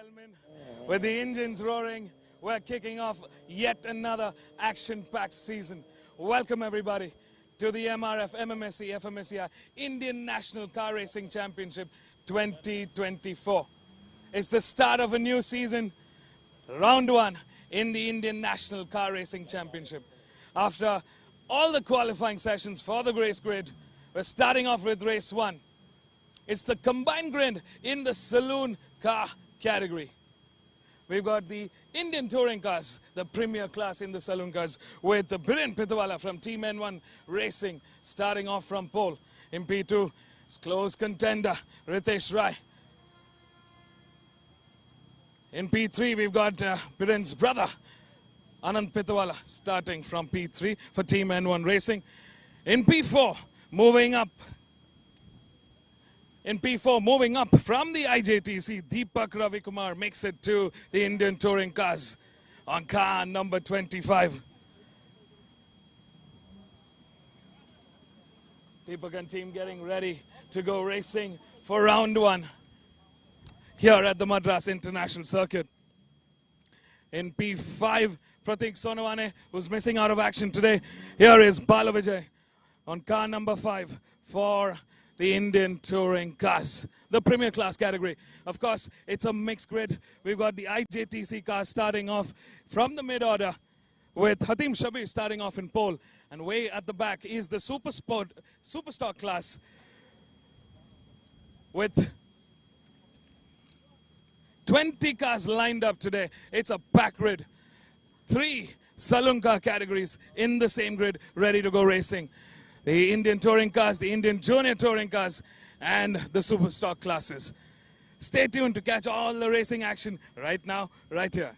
gentlemen, with the engines roaring, we're kicking off yet another action-packed season. Welcome everybody to the MRF MMSC fmsci Indian National Car Racing Championship 2024. It's the start of a new season, round one in the Indian National Car Racing Championship. After all the qualifying sessions for the race grid, we're starting off with race one. It's the combined grid in the saloon car category. We've got the Indian touring cars, the premier class in the saloon cars, with the Biren Pitawala from Team N1 Racing starting off from pole. In P2, it's close contender, Ritesh Rai. In P3, we've got Biren's brother, Anand Pitawala, starting from P3 for Team N1 Racing. In P4, moving up from the IJTC, Deepak Ravikumar makes it to the Indian Touring Cars on car number 25. Deepak and team getting ready to go racing for round one here at the Madras International Circuit. In P5, Pratik Sonawane, who's missing out of action today. Here is Balavijay on car number 5 for the Indian Touring Cars, the premier class category. Of course, it's a mixed grid. We've got the IJTC cars starting off from the mid-order with Hatim Shabir starting off in pole. And way at the back is the Superstock class with 20 cars lined up today. It's a packed grid. 3 saloon car categories in the same grid, ready to go racing. The Indian Touring Cars, the Indian Junior Touring Cars, and the Superstock classes. Stay tuned to catch all the racing action right now, right here.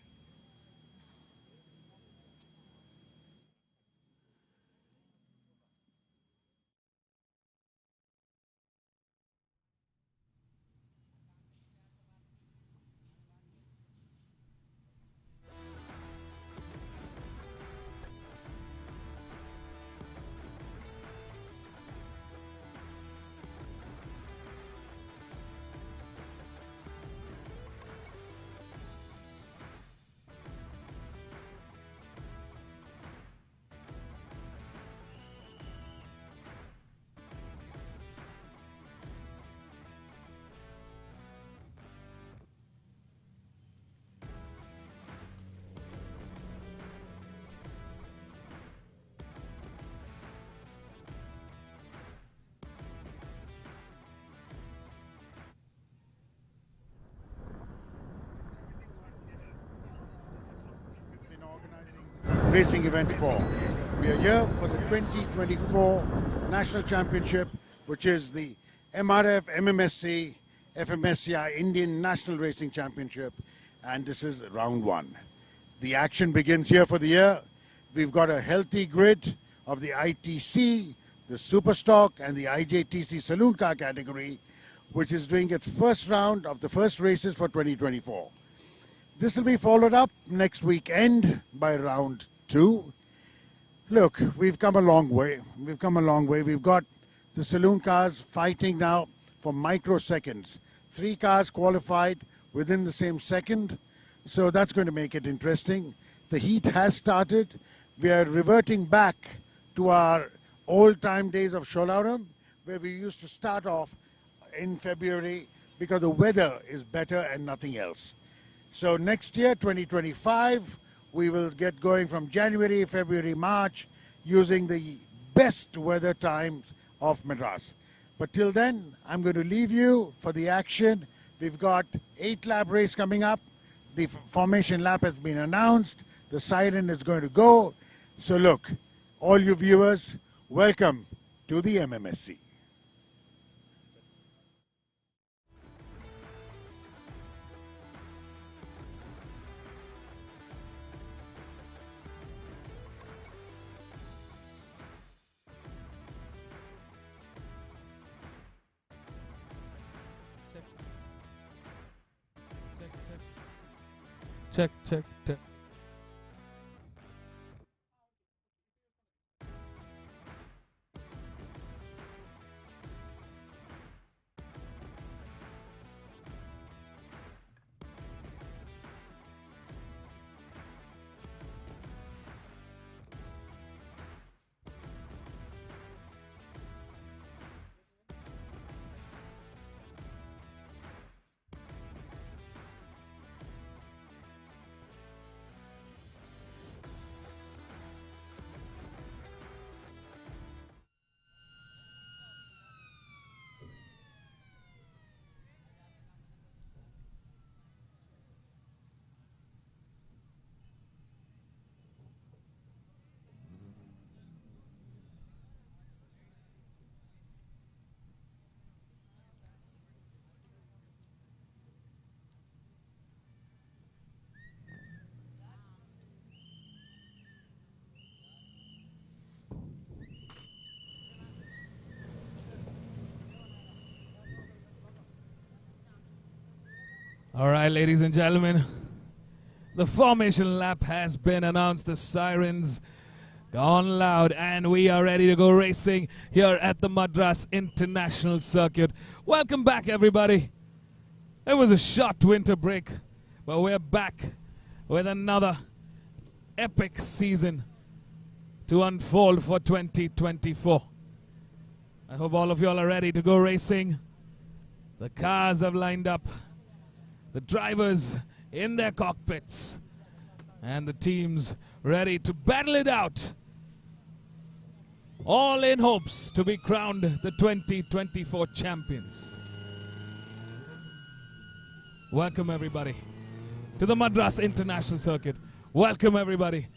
Racing events for. We are here for the 2024 National Championship, which is the MRF MMSC fmsci Indian National Racing Championship, and this is round one. The action begins here for the year. We've got a healthy grid of the ITC, the Superstock, and the IJTC Saloon Car category, which is doing its first round of the first races for 2024. This will be followed up next weekend by round 2. Look, we've come a long way. We've got the saloon cars fighting now for microseconds. 3 cars qualified within the same second, so that's going to make it interesting. The heat has started. We are reverting back to our old-time days of Sholauram, where we used to start off in February because the weather is better and nothing else. So next year, 2025, we will get going from January, February, March, using the best weather times of Madras. But till then, I'm going to leave you for the action. We've got 8-lap race coming up. The formation lap has been announced. The siren is going to go. So look, all you viewers, welcome to the MMSC. Check. All right, ladies and gentlemen, the formation lap has been announced. The sirens gone loud, and we are ready to go racing here at the Madras International Circuit. Welcome back, everybody. It was a short winter break, but we're back with another epic season to unfold for 2024. I hope all of you all are ready to go racing. The cars have lined up, the drivers in their cockpits, and the teams ready to battle it out, all in hopes to be crowned the 2024 champions. Welcome everybody to the Madras International Circuit. Welcome everybody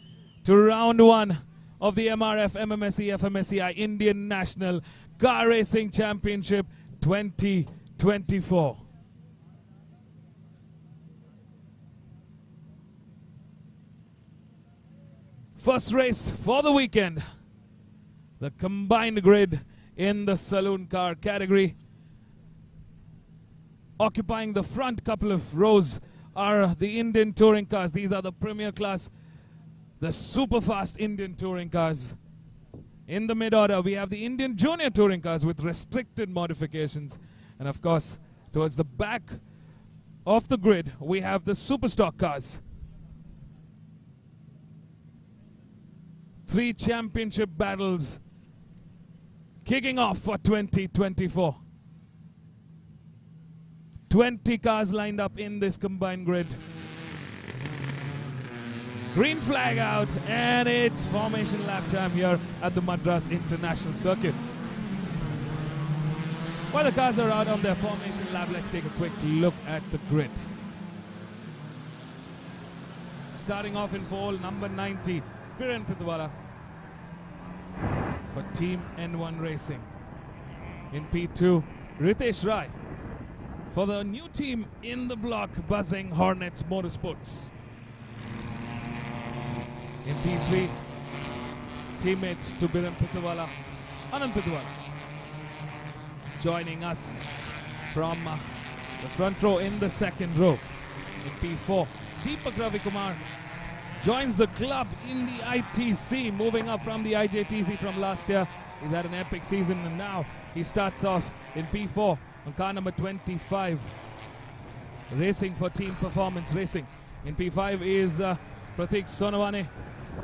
to round one of the MRF MMSC fmsci Indian National Car Racing Championship 2024. First race for the weekend, the combined grid in the saloon car category. Occupying the front couple of rows are the Indian touring cars. These are the premier class, the super fast Indian touring cars. In the mid-order, we have the Indian junior touring cars with restricted modifications. And of course, towards the back of the grid, we have the super stock cars. 3 championship battles kicking off for 2024. 20 cars lined up in this combined grid. Green flag out, and it's formation lap time here at the Madras International Circuit. While the cars are out on their formation lap, let's take a quick look at the grid. Starting off in pole, number 90, Piran Prithiwala for Team N1 Racing. In P2, Ritesh Rai for the new team in the block, Buzzing Hornets Motorsports. In P3, teammate to Piran Prithiwala, Anand Prithiwala. Joining us from the front row in the second row. In P4, Deepak Ravikumar joins the club in the ITC, moving up from the IJTC from last year. He's had an epic season, and now he starts off in P4 on car number 25, racing for Team Performance Racing. In P5 is Pratik Sonawane,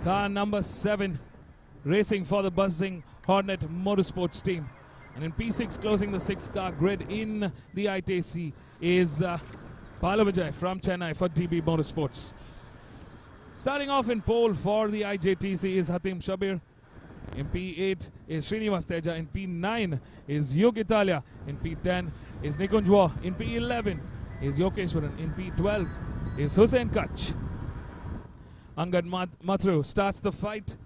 car number 7, racing for the Buzzing Hornet Motorsports team. And in P6, closing the 6-car grid in the ITC, is Balavijay from Chennai for DB Motorsports. Starting off in pole for the IJTC is Hatim Shabir. In P8 is Srinivas Teja. In P9 is Yog Italia. In P10 is Nikunjwa. In P11 is Yokeshwaran. In P12 is Hussain Kach. Angad Mathru starts the fight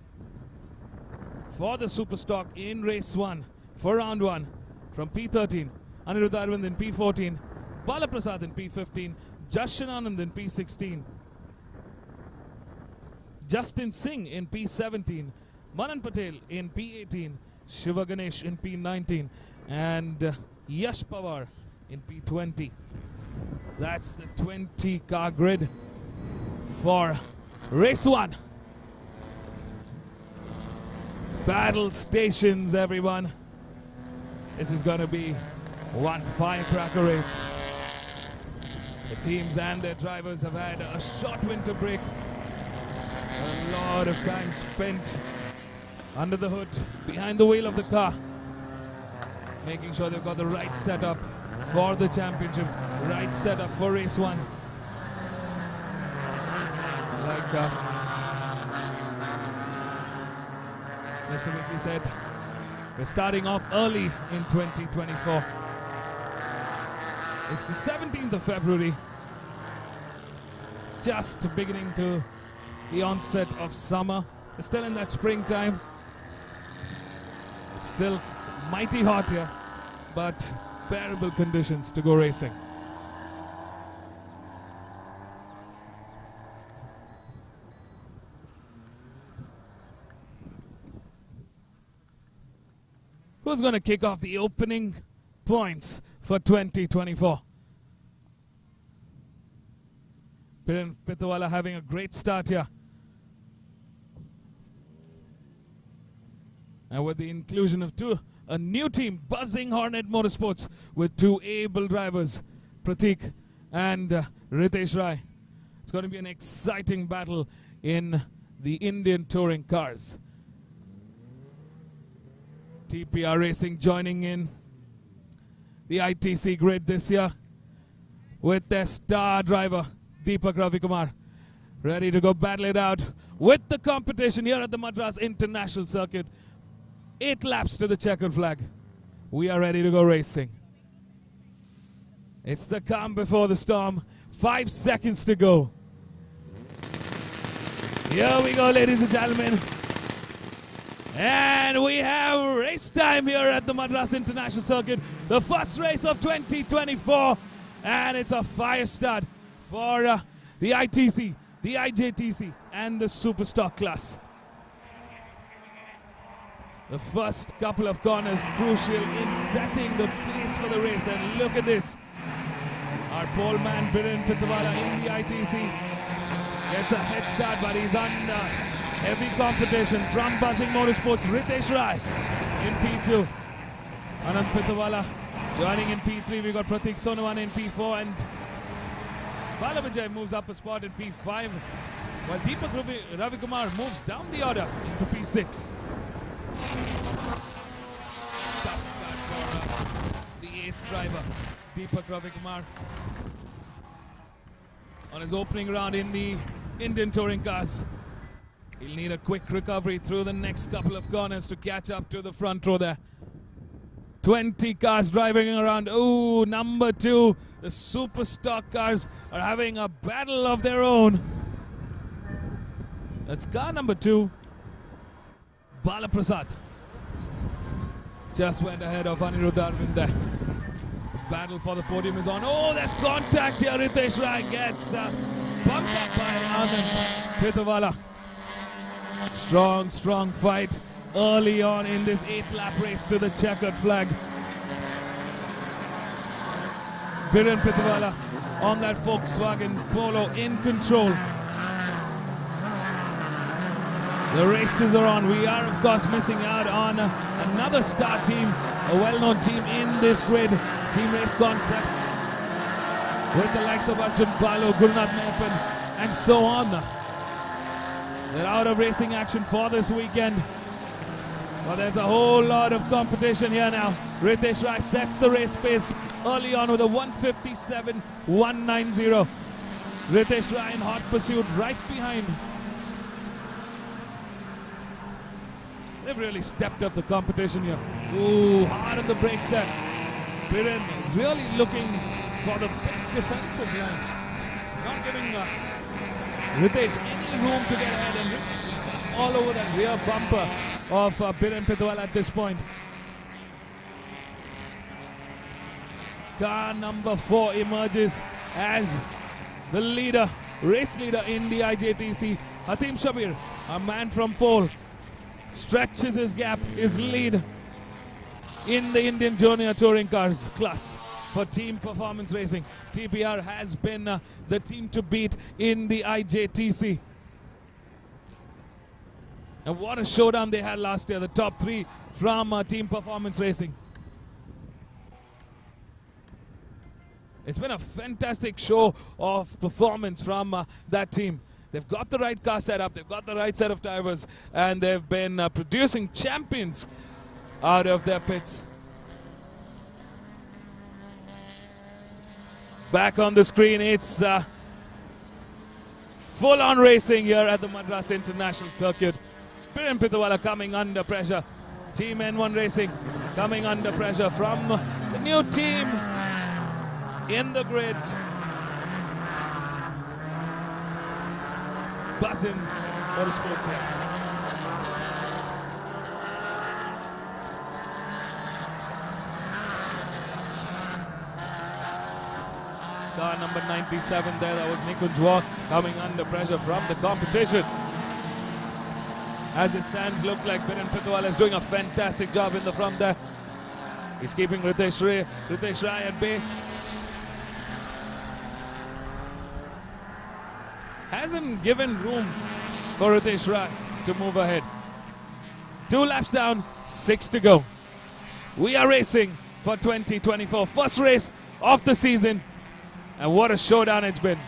for the super stock in race 1 for round 1 from P13. Anirudh Arvind in P14. Balaprasad in P15. Jashan Anand in P16. Justin Singh in P17. Manan Patel in P18. Shiva Ganesh in P19. And Yash Pawar in P20. That's the 20-car grid for race 1. Battle stations, everyone. This is going to be one firecracker race. The teams and their drivers have had a short winter break. A lot of time spent under the hood, behind the wheel of the car, making sure they've got the right setup for the championship, right setup for race 1. Like Mr. Vicky said, we're starting off early in 2024. It's the 17th of February, just beginning to the onset of summer. We're still in that springtime. It's still mighty hot here, but bearable conditions to go racing. Who's going to kick off the opening points for 2024? Biren Pitawala having a great start here. And with the inclusion of a new team, Buzzing Hornet Motorsports, with two able drivers, Pratik and Ritesh Rai. It's going to be an exciting battle in the Indian touring cars. TPR Racing joining in the ITC grid this year with their star driver, Deepak Ravikumar, ready to go battle it out with the competition here at the Madras International Circuit. 8 laps to the checkered flag. We are ready to go racing. It's the calm before the storm. 5 seconds to go. Here we go, ladies and gentlemen. And we have race time here at the Madras International Circuit. The first race of 2024. And it's a fire start for the ITC, the IJTC, and the Superstock class. The first couple of corners crucial in setting the pace for the race. And look at this. Our pole man, Biren Pitawala, in the ITC, gets a head start, but he's under heavy competition from Buzzing Motorsports. Ritesh Rai in P2. Anand Pitawala joining in P3. We've got Pratik Sonowan in P4, and Balavijay moves up a spot in P5, while Deepak Ravikumar moves down the order into P6. Tough start for the ace driver, Deepak Ravikumar, on his opening round in the Indian touring cars. He'll need a quick recovery through the next couple of corners to catch up to the front row there. 20 cars driving around. Oh, number 2. The Superstock cars are having a battle of their own. That's car number 2. Bala Prasad just went ahead of Anirudh Arvind there. Battle for the podium is on. Oh, there's contact here. Ritesh Rai gets bumped up by Anand Pitawala. Strong fight early on in this 8-lap race to the checkered flag. Biren Pitawala on that Volkswagen Polo in control. The races are on. We are, of course, missing out on another star team, a well-known team in this grid, Team Race Concepts, with the likes of Arjun Balu, Gurunath Mopan, and so on. They're out of racing action for this weekend. But there's a whole lot of competition here now. Ritesh Rai sets the race pace early on with a 157.190. Ritesh Rai in hot pursuit right behind. They've really stepped up the competition here. Ooh, hard on the brakes there. Biren really looking for the best defensive line. He's not giving Ritesh any room to get ahead, and Ritesh is just all over that rear bumper of Biren Pitawala at this point. Car number 4 emerges as the leader, race leader in the IJTC. Hatim Shabir, a man from pole, stretches his gap, his lead in the Indian Junior Touring Cars class for Team Performance Racing. TPR has been the team to beat in the IJTC. And what a showdown they had last year, the top 3 from Team Performance Racing. It's been a fantastic show of performance from that team. They've got the right car setup, they've got the right set of drivers, and they've been producing champions out of their pits. Back on the screen, it's full-on racing here at the Madras International Circuit. Biren Pitawala coming under pressure. Team N1 Racing coming under pressure from the new team in the grid. Buzzing Motorsports here. Car number 97 there, that was Nikunj Walk coming under pressure from the competition. As it stands, looks like Biren Pitawala is doing a fantastic job in the front there. He's keeping Ritesh Rai at bay. hasn't given room for Ritesh Rai to move ahead. 2 laps down, 6 to go. We are racing for 2024. First race of the season. And what a showdown it's been.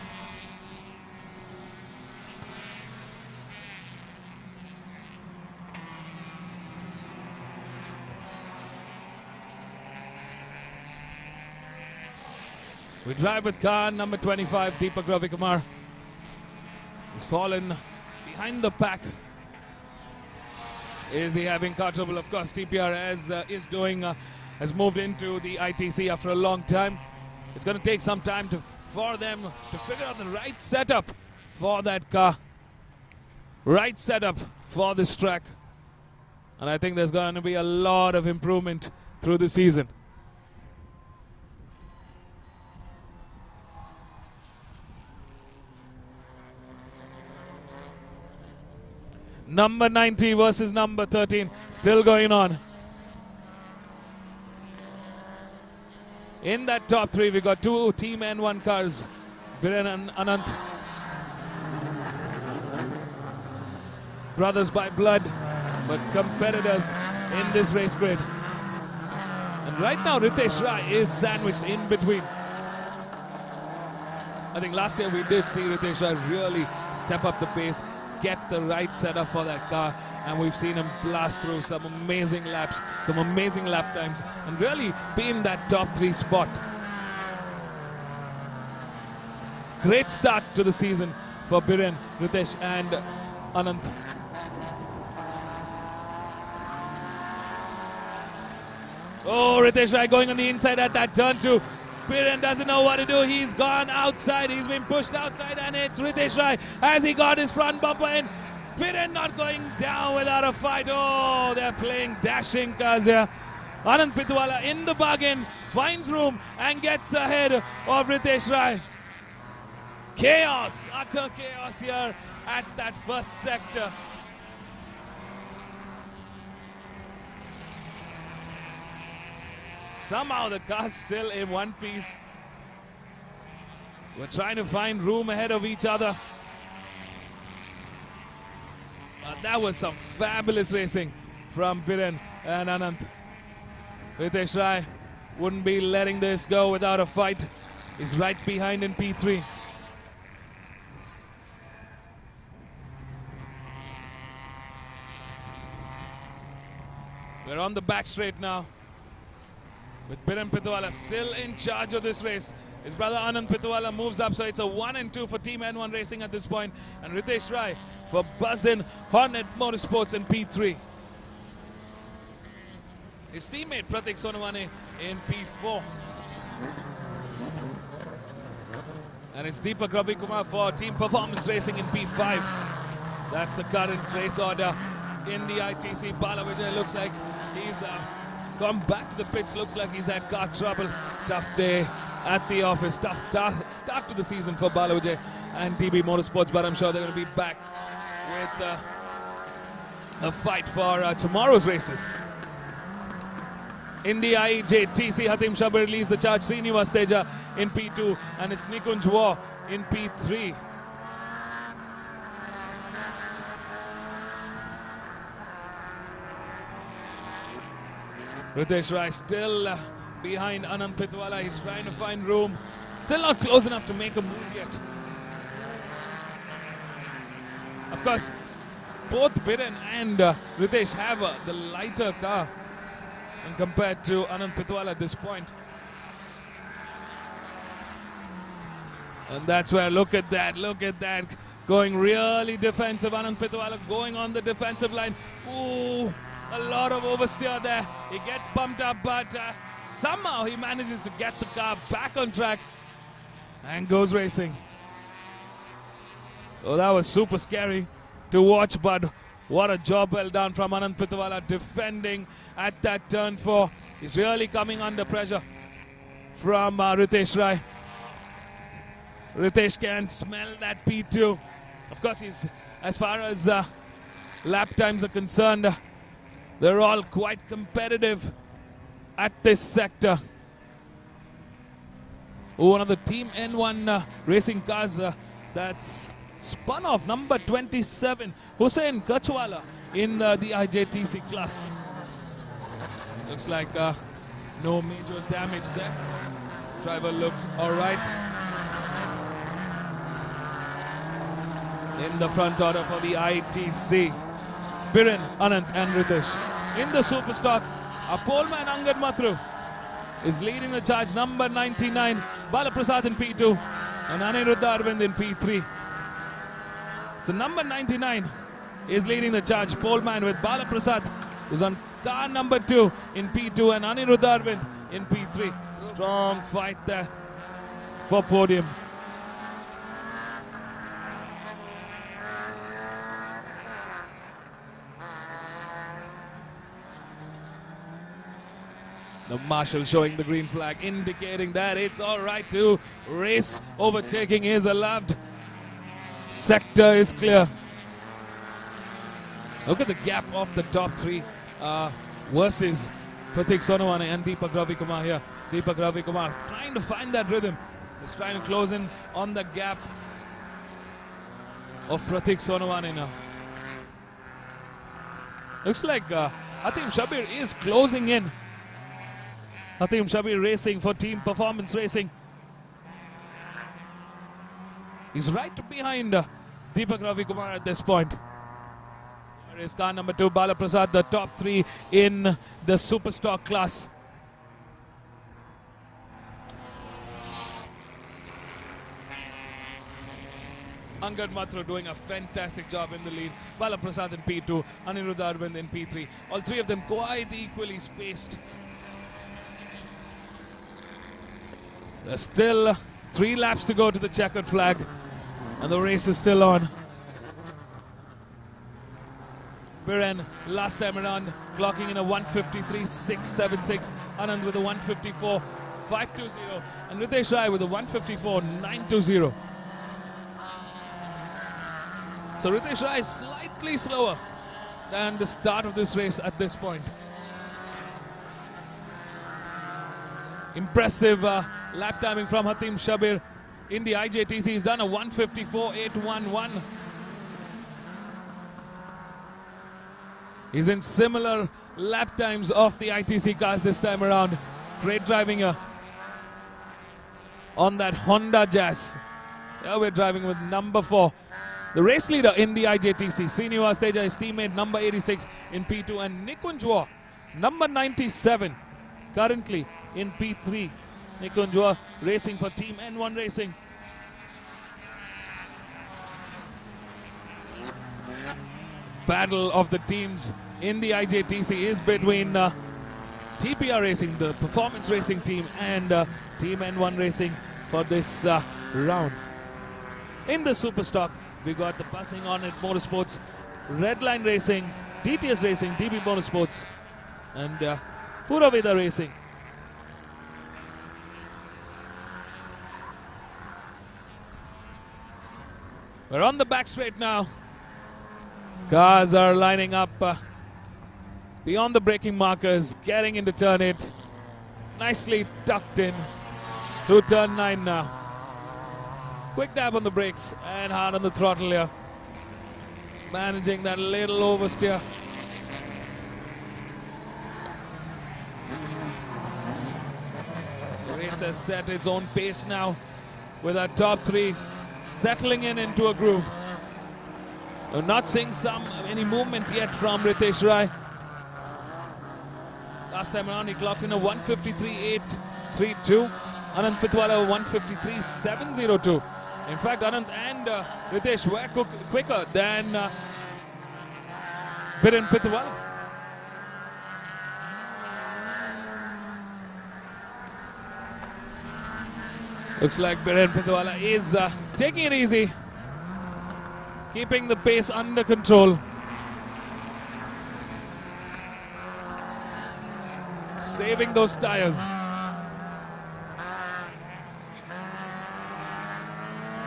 We drive with car number 25, Deepak Ravikumar. He's fallen behind the pack. Is he having car trouble? Of course, TPR has moved into the ITC after a long time. It's going to take some time for them to figure out the right setup for that car. Right setup for this track. And I think there's going to be a lot of improvement through the season. Number 90 versus number 13, still going on. In that top 3, we got 2 Team N1 cars, Viren and Anant. Brothers by blood, but competitors in this race grid. And right now, Ritesh Rai is sandwiched in between. I think last year we did see Ritesh Rai really step up the pace, get the right setup for that car, and we've seen him blast through some amazing laps, some amazing lap times, and really be in that top 3 spot. Great start to the season for Biren, Ritesh and Anant. Oh, Ritesh Rai going on the inside at that turn too. Biren doesn't know what to do. He's gone outside. He's been pushed outside, and it's Ritesh Rai as he got his front bumper in. Biren not going down without a fight. Oh, they're playing dashing cars here. Anand Pitwala in the bargain, finds room and gets ahead of Ritesh Rai. Chaos, utter chaos here at that first sector. Somehow the car's still in one piece. We're trying to find room ahead of each other. That was some fabulous racing from Biren and Anant. Ritesh Rai wouldn't be letting this go without a fight. He's right behind in P3. We're on the back straight now, with Biren Pitwala still in charge of this race. His brother Anand Pitwala moves up, so it's a 1 and 2 for Team N1 Racing at this point. And Ritesh Rai for Buzzin Hornet Motorsports in P3. His teammate Pratik Sonawane in P4. And it's Deepak Ravikumar for Team Performance Racing in P5. That's the current race order in the ITC. Bala Vijay looks like he's come back to the pitch, looks like he's had car trouble. Tough day at the office, tough start to the season for Bala Vijay and TB Motorsports, but I'm sure they're going to be back with a fight for tomorrow's races. In the IJTC, Hatim Shabir leads the charge, Srinivas Teja in P2, and it's Nikunj War in P3. Ritesh Rai still behind Anand Pitwala. He's trying to find room. Still not close enough to make a move yet. Of course, both Biren and Ritesh have the lighter car and compared to Anand Pitwala at this point. And that's where, look at that, going really defensive. Anand Pitwala going on the defensive line. Ooh, a lot of oversteer there. He gets bumped up, but somehow he manages to get the car back on track and goes racing. Oh, that was super scary to watch, but what a job well done from Anand Pitwala defending at that turn 4. He's really coming under pressure from Ritesh Rai. Ritesh can smell that P2. Of course, he's, as far as lap times are concerned, they're all quite competitive at this sector. One of the Team N1 racing cars that's spun off number 27, Hussein Kachwala, in the IJTC class. Looks like no major damage there. Driver looks all right. In the front order for the ITC, Biren, Anant and Ritesh. In the super stock, a poleman Angad Mathru is leading the charge. Number 99, Balaprasad in P2 and Aniruddha Arvind in P3. So number 99 is leading the charge, poleman, with Balaprasad, who's on car number 2 in P2, and Aniruddha Arvind in P3. Strong fight there for podium. The marshal showing the green flag, indicating that it's all right to race. Overtaking is allowed. Sector is clear. Look at the gap of the top 3 versus Pratik Sonawane and Deepak Ravi Kumar here. Deepak Ravi Kumar trying to find that rhythm. He's trying to close in on the gap of Pratik Sonawane now. Looks like Hatim Shabir is closing in. Hatim Shabir racing for Team Performance Racing. He's right behind Deepak Ravi Kumar at this point. Here is car number 2, Balaprasad, the top 3 in the super stock class. Angad Mathur doing a fantastic job in the lead. Balaprasad in P2, Aniruddha Arvind in P3. All 3 of them quite equally spaced. There's still 3 laps to go to the checkered flag, and the race is still on. Biren last time around clocking in a 153.676. Anand with a 154.520, and Ritesh Rai with a 154.920. So Ritesh Rai is slightly slower than the start of this race at this point. Impressive lap timing from Hatim Shabir in the IJTC. He's done a 154.811. He's in similar lap times of the ITC cars this time around. Great driving on that Honda Jazz. Yeah, we're driving with number 4. The race leader in the IJTC, Srinivas Teja, his teammate number 86 in P2, and Nikunjwa, number 97, currently in P3. Nikunjwa racing for Team N1 Racing. Battle of the teams in the IJTC is between TPR Racing, the performance racing team, and Team N1 Racing for this round. In the super stock, we got the Passing On at Motorsports, Redline Racing, DTS Racing, DB Motorsports, and Pura Vida Racing. We're on the back straight now. Cars are lining up beyond the braking markers, getting into turn 8. Nicely tucked in through turn 9 now. Quick tap on the brakes and hard on the throttle here. Managing that little oversteer. The race has set its own pace now, with our top 3 settling into a groove. We're not seeing any movement yet from Ritesh Rai. Last time around he clocked in a 153.832. Anand Pitwala 153.702. In fact, Anand and Ritesh were quicker than Biren Pitwala. Looks like Biren Pitwala is taking it easy, keeping the pace under control. Saving those tires.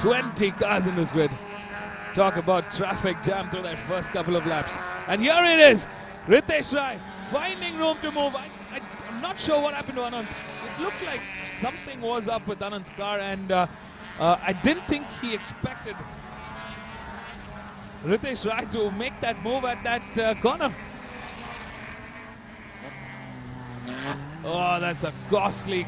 20 cars in this grid. Talk about traffic jam through that first couple of laps. And here it is, Ritesh Rai finding room to move. I'm not sure what happened to Anand. It looked like something was up with Anand's car, and I didn't think he expected Ritesh Rai to make that move at that corner. Oh, that's a costly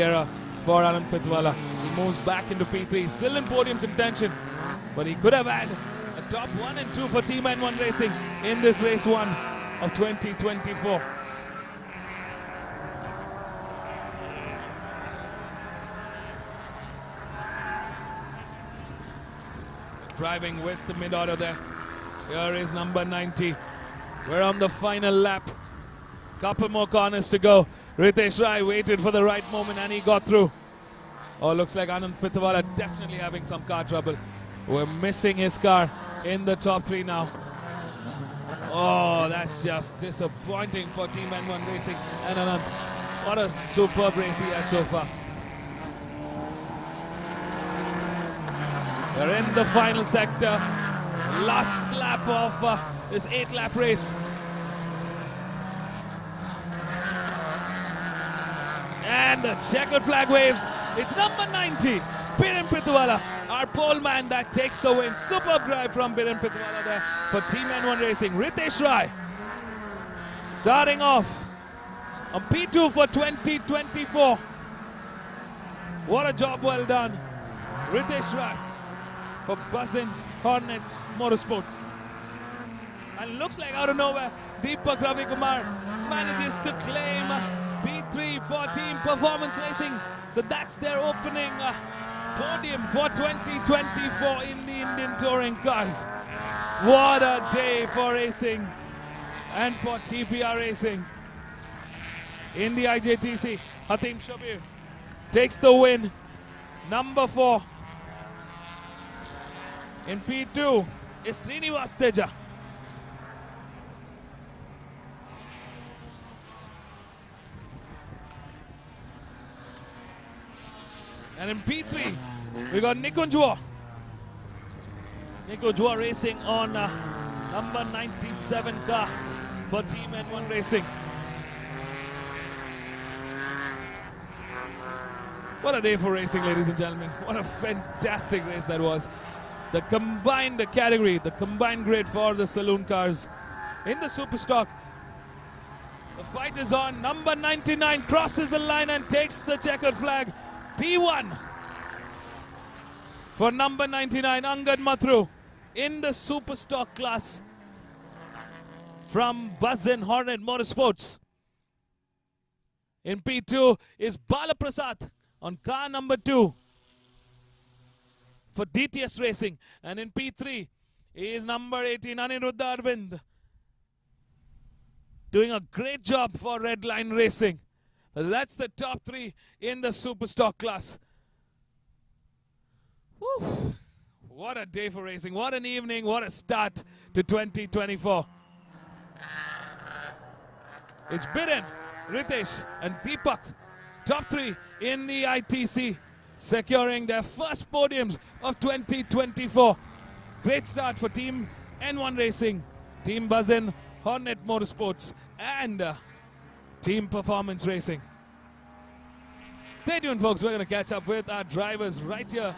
error for Anand Pitwala. He moves back into P3, still in podium contention, but he could have had a top 1 and 2 for Team N1 Racing in this race 1 of 2024. Driving with the mid-order there. Here is number 90. We're on the final lap. Couple more corners to go. Ritesh Rai waited for the right moment and he got through. Oh, looks like Anand Pitwala definitely having some car trouble. We're missing his car in the top 3 now. Oh, that's just disappointing for Team N1 Racing and Anand. What a superb race he had so far. We're in the final sector. Last lap of this 8-lap race. And the checkered flag waves. It's number 90, Biren Pitwala, our pole man that takes the win. Superb drive from Biren Pitwala there for Team N1 Racing. Ritesh Rai starting off on P2 for 2024. What a job well done. Ritesh Rai for Buzzin Hornets Motorsports. And looks like out of nowhere, Deepak Ravi Kumar manages to claim P3 for Team Performance Racing. So that's their opening podium for 2024 in the Indian Touring Cars. What a day for racing and for TPR Racing. In the IJTC, Hatim Shabir takes the win. Number 4 in P2 is Srinivas Teja. And in P3, we got Nikunj Jua. Nikunj Jua racing on number 97 car for Team N1 Racing. What a day for racing, ladies and gentlemen. What a fantastic race that was. The combined category, the combined grade for the saloon cars in the Superstock. The fight is on. Number 99 crosses the line and takes the checkered flag. P1 for number 99, Angad Mathru, in the Superstock class from Buzzin Hornet Motorsports. In P2 is Bala Prasad on car number 2 for DTS Racing. And in P3 is number 18, Aniruddha Arvind, doing a great job for Redline Racing. That's the top 3 in the Superstock class. Woo. What a day for racing. What an evening. What a start to 2024. It's Biren, Ritesh and Deepak, top 3 in the ITC, securing their first podiums of 2024. Great start for Team N1 Racing, Team Buzzin Hornet Motorsports and Team Performance Racing. Stay tuned, folks. We're going to catch up with our drivers right here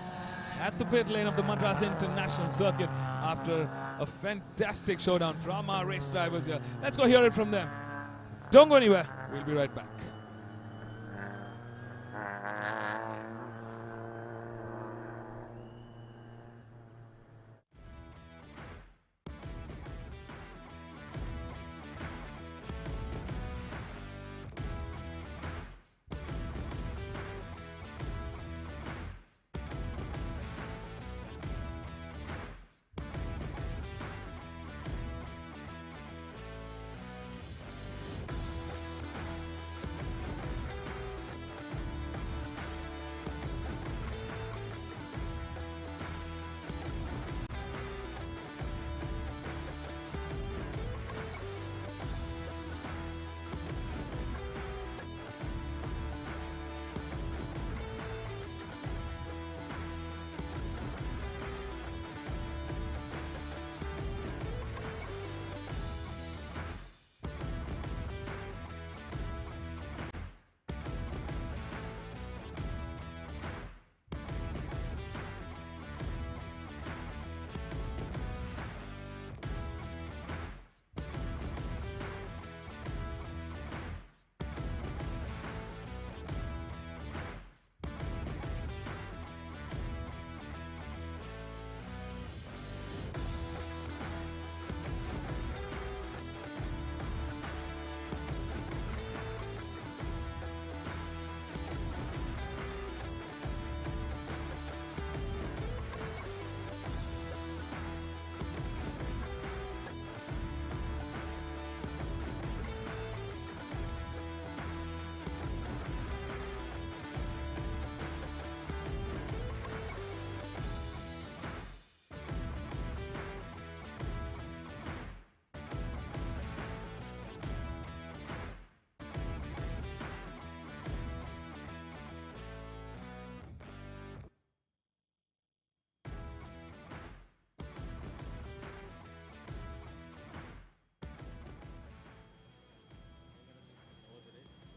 at the pit lane of the Madras International Circuit after a fantastic showdown from our race drivers here. Let's go hear it from them. Don't go anywhere. We'll be right back.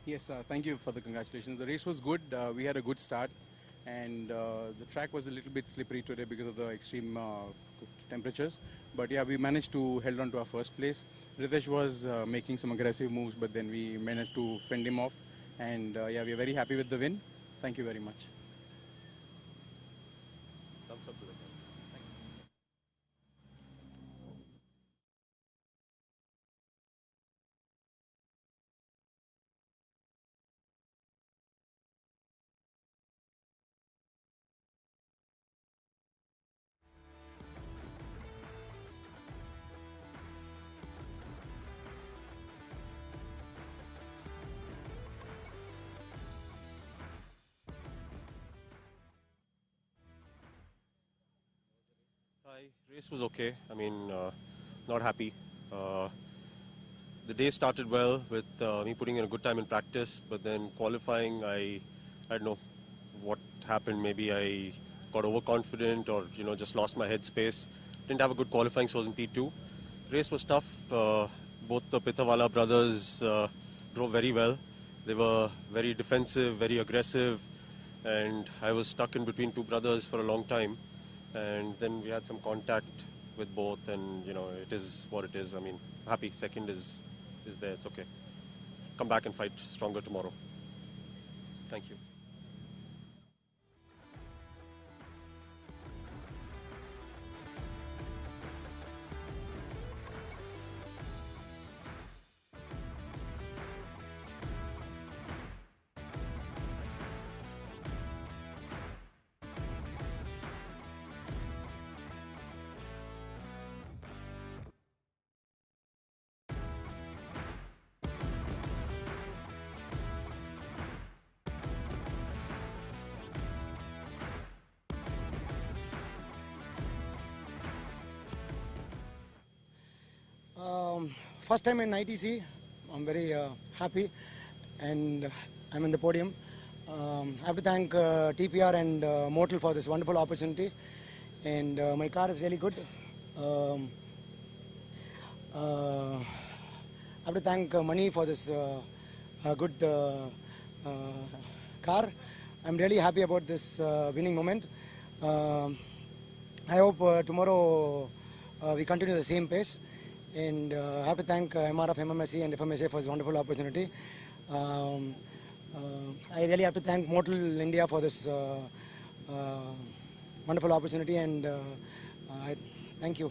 Yes, thank you for the congratulations. The race was good. We had a good start, and the track was a little bit slippery today because of the extreme temperatures. But yeah, we managed to hold on to our first place. Ritesh was making some aggressive moves, but then we managed to fend him off. And yeah, we are very happy with the win. Thank you very much. Thumbs up to the camera. Hi, race was okay. I mean, not happy. Uh, the day started well with me putting in a good time in practice, but then qualifying, I don't know what happened. Maybe I got overconfident or just lost my headspace. Didn't have a good qualifying, so I was in P2. Race was tough. Both the Pitawala brothers drove very well. They were very defensive, very aggressive, and I was stuck in between two brothers for a long time. And then we had some contact with both, and it is what it is. I mean, happy second is there. It's okay. Come back and fight stronger tomorrow. Thank you. First time in ITC, I'm very happy, and I'm in the podium. I have to thank TPR and Mortal for this wonderful opportunity, and my car is really good. I have to thank Mani for this good car. I'm really happy about this winning moment. I hope tomorrow we continue the same pace. And I have to thank MRF MMSC and fmsci for this wonderful opportunity. I really have to thank Mortal India for this wonderful opportunity, and I thank you.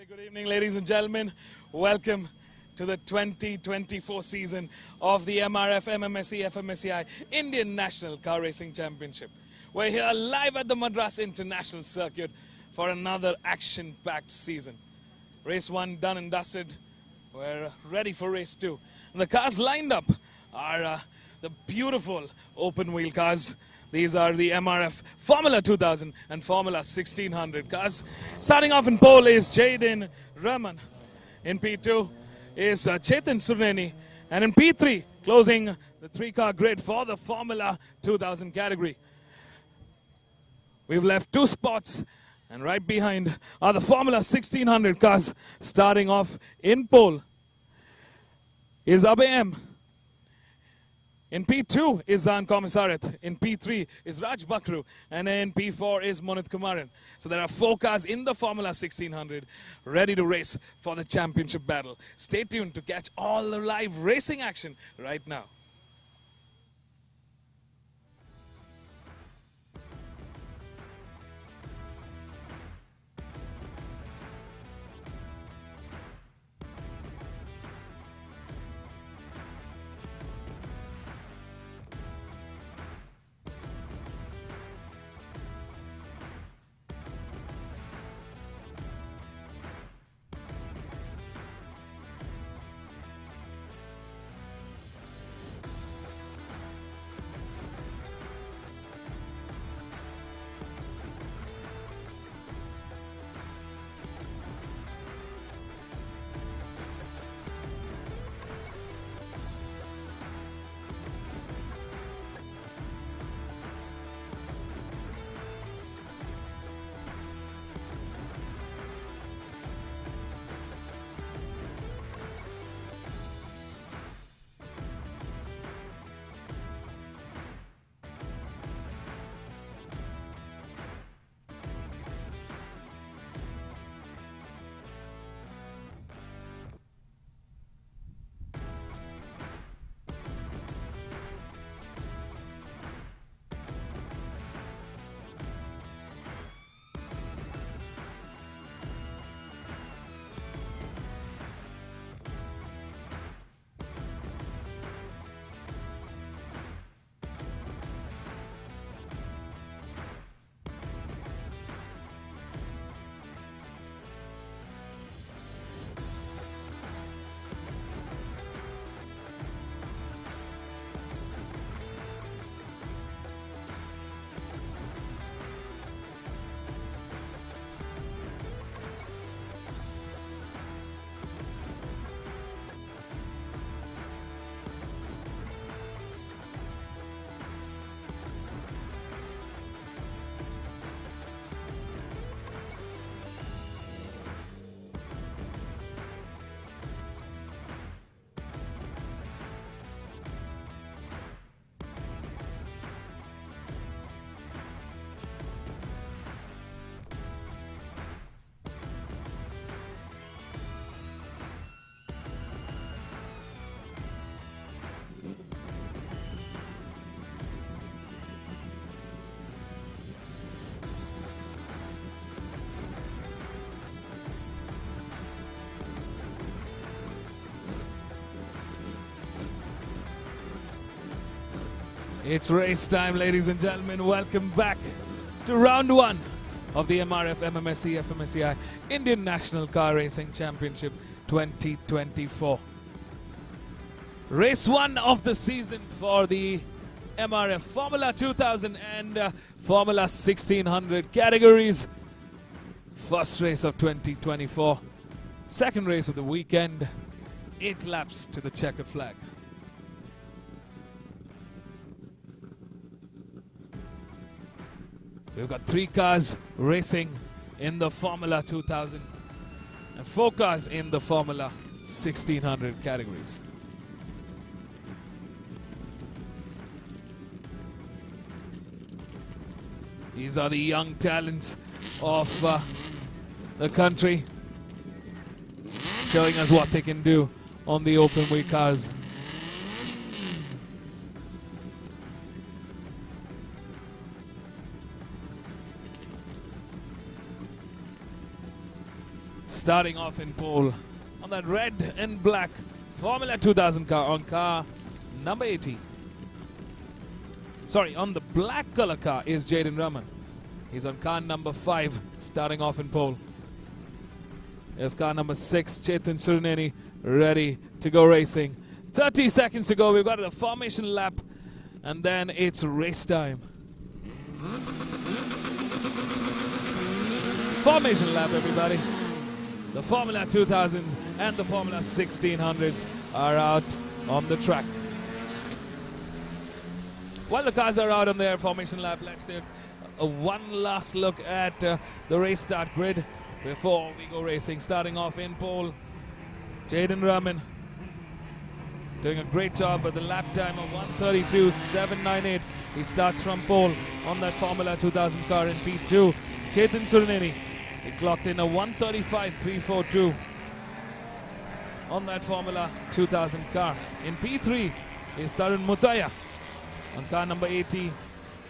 very good evening, ladies and gentlemen. Welcome to the 2024 season of the MRF MMSC fmsci Indian National Car Racing Championship. We're here live at the Madras International Circuit for another action-packed season. Race 1 done and dusted. We're ready for race 2. And the cars lined up are the beautiful open-wheel cars. These are the MRF Formula 2000 and Formula 1600 cars. Starting off in pole is Jaden Raman. In P2 is Chetan Surneni. And in P3, closing the three-car grid for the Formula 2000 category. We've left 2 spots, and right behind are the Formula 1600 cars. Starting off in pole is Abhay. In P2 is Zan Komisarit. In P3 is Raj Bakru. And in P4 is Monit Kumaran. So there are 4 cars in the Formula 1600 ready to race for the championship battle. Stay tuned to catch all the live racing action right now. It's race time, ladies and gentlemen. Welcome back to round 1 of the MRF MMSC fmsci Indian National Car Racing Championship 2024. Race 1 of the season for the MRF Formula 2000 and Formula 1600 categories. First race of 2024. Second race of the weekend. 8 laps to the checkered flag. We've got 3 cars racing in the Formula 2000 and 4 cars in the Formula 1600 categories. These are the young talents of the country, showing us what they can do on the open wheel cars. starting off in pole on that red and black Formula 2000 car on car number 18. Sorry, on the black color car is Jaden Raman. He's on car number 5, starting off in pole. There's car number 6, Chetan Suruneni, ready to go racing. 30 seconds to go. We've got a formation lap, and then it's race time. Formation lap, everybody. The Formula 2000s and the Formula 1600s are out on the track. While the cars are out on their formation lap, let's take one last look at the race start grid before we go racing. Starting off in pole, Jaden Raman doing a great job with the lap time of 1:32.798. He starts from pole on that Formula 2000 car in P2. Chetan Suruneni, he clocked in a 1:35.342 on that Formula 2000 car. In P3 is Tarun Mutaya on car number 80.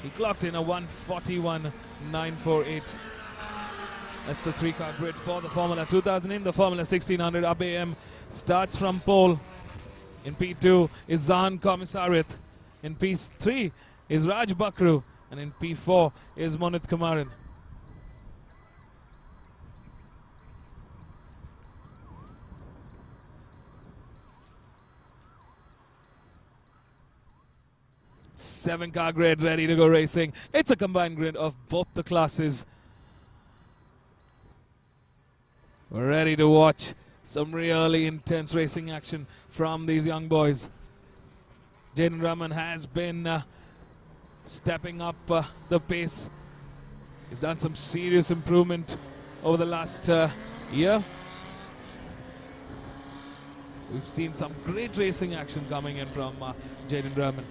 He clocked in a 1:41.948. That's the 3-car grid for the Formula 2000. In the Formula 1600, ABM starts from pole. In P2 is Zahan Komisarith. In P3 is Raj Bakru. And in P4 is Monit Kumaran. Seven-car grid ready to go racing. It's a combined grid of both the classes. We're ready to watch some really intense racing action from these young boys. Jaden Raman has been stepping up the pace. He's done some serious improvement over the last year. We've seen some great racing action coming in from Jaden Raman.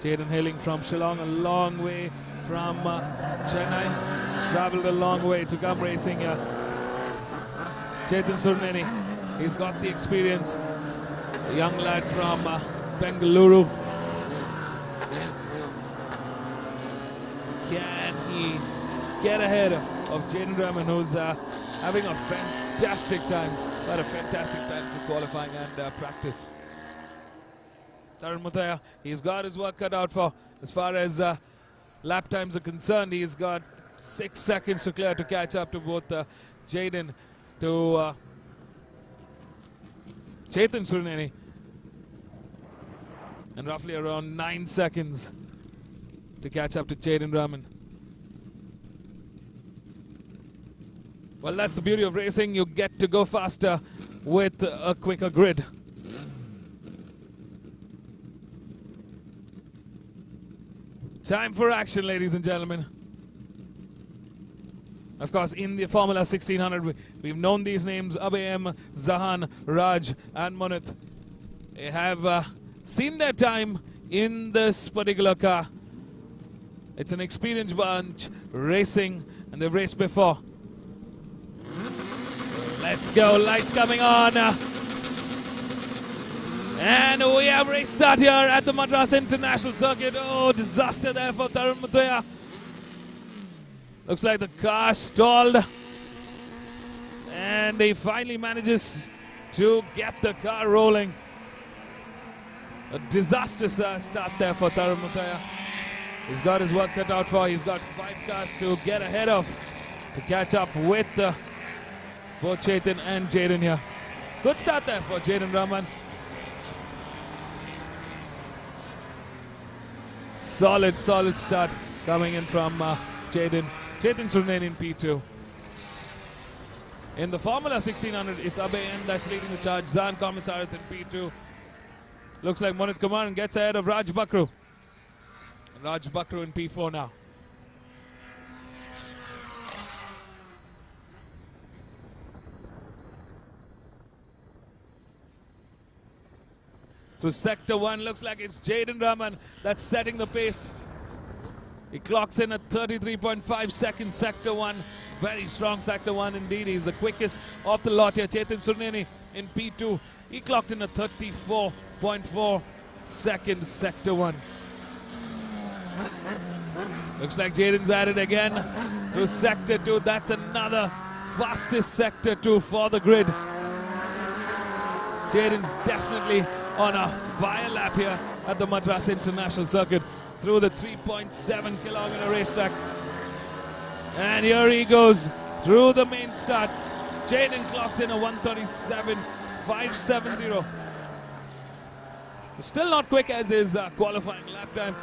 Jaden hailing from Shillong, a long way from Chennai. He's traveled a long way to come racing here. Chetan Suruneni, he's got the experience. A young lad from Bengaluru. Can he get ahead of Jaden Raman, who's having a fantastic time. Had a fantastic time for qualifying and practice. Tarun Mutaya, he's got his work cut out for as far as lap times are concerned. He's got 6 seconds to clear to catch up to both Jaden to Chetan Suruneni, and roughly around 9 seconds to catch up to Jaden Raman. Well, that's the beauty of racing. You get to go faster with a quicker grid. Time for action, ladies and gentlemen. Of course, in the Formula 1600, we've known these names: ABM, Zahan, Raj, and Monit. They have seen their time in this particular car. It's an experienced bunch racing, and they've raced before. Let's go, lights coming on. And we have race start here at the Madras International Circuit. Oh, disaster there for Tarun Mutaya. Looks like the car stalled. And he finally manages to get the car rolling. A disastrous start there for Tarun Mutaya. He's got his work cut out for. He's got 5 cars to get ahead of, to catch up with both Chetan and Jaden here. Good start there for Jaden Raman. Solid start coming in from Chetan Suruneni in P2. In the Formula 1600, it's ABM that's leading the charge. Zahan Komisarith in P2. Looks like Monit Kumaran gets ahead of Raj Bakru. Raj Bakru in P4 now. Through Sector 1, looks like it's Jaden Raman that's setting the pace. He clocks in at 33.5 seconds, Sector 1. Very strong Sector 1 indeed. He's the quickest off the lot here. Chetan Suruneni in P2. He clocked in at 34.4 seconds, Sector 1. Looks like Jaden's at it again through sector 2. That's another fastest sector 2 for the grid. Jaden's definitely on a fire lap here at the Madras International Circuit through the 3.7 kilometer racetrack. And here he goes through the main start. Jaden clocks in a 1:37.570. Still not quick as his qualifying lap time.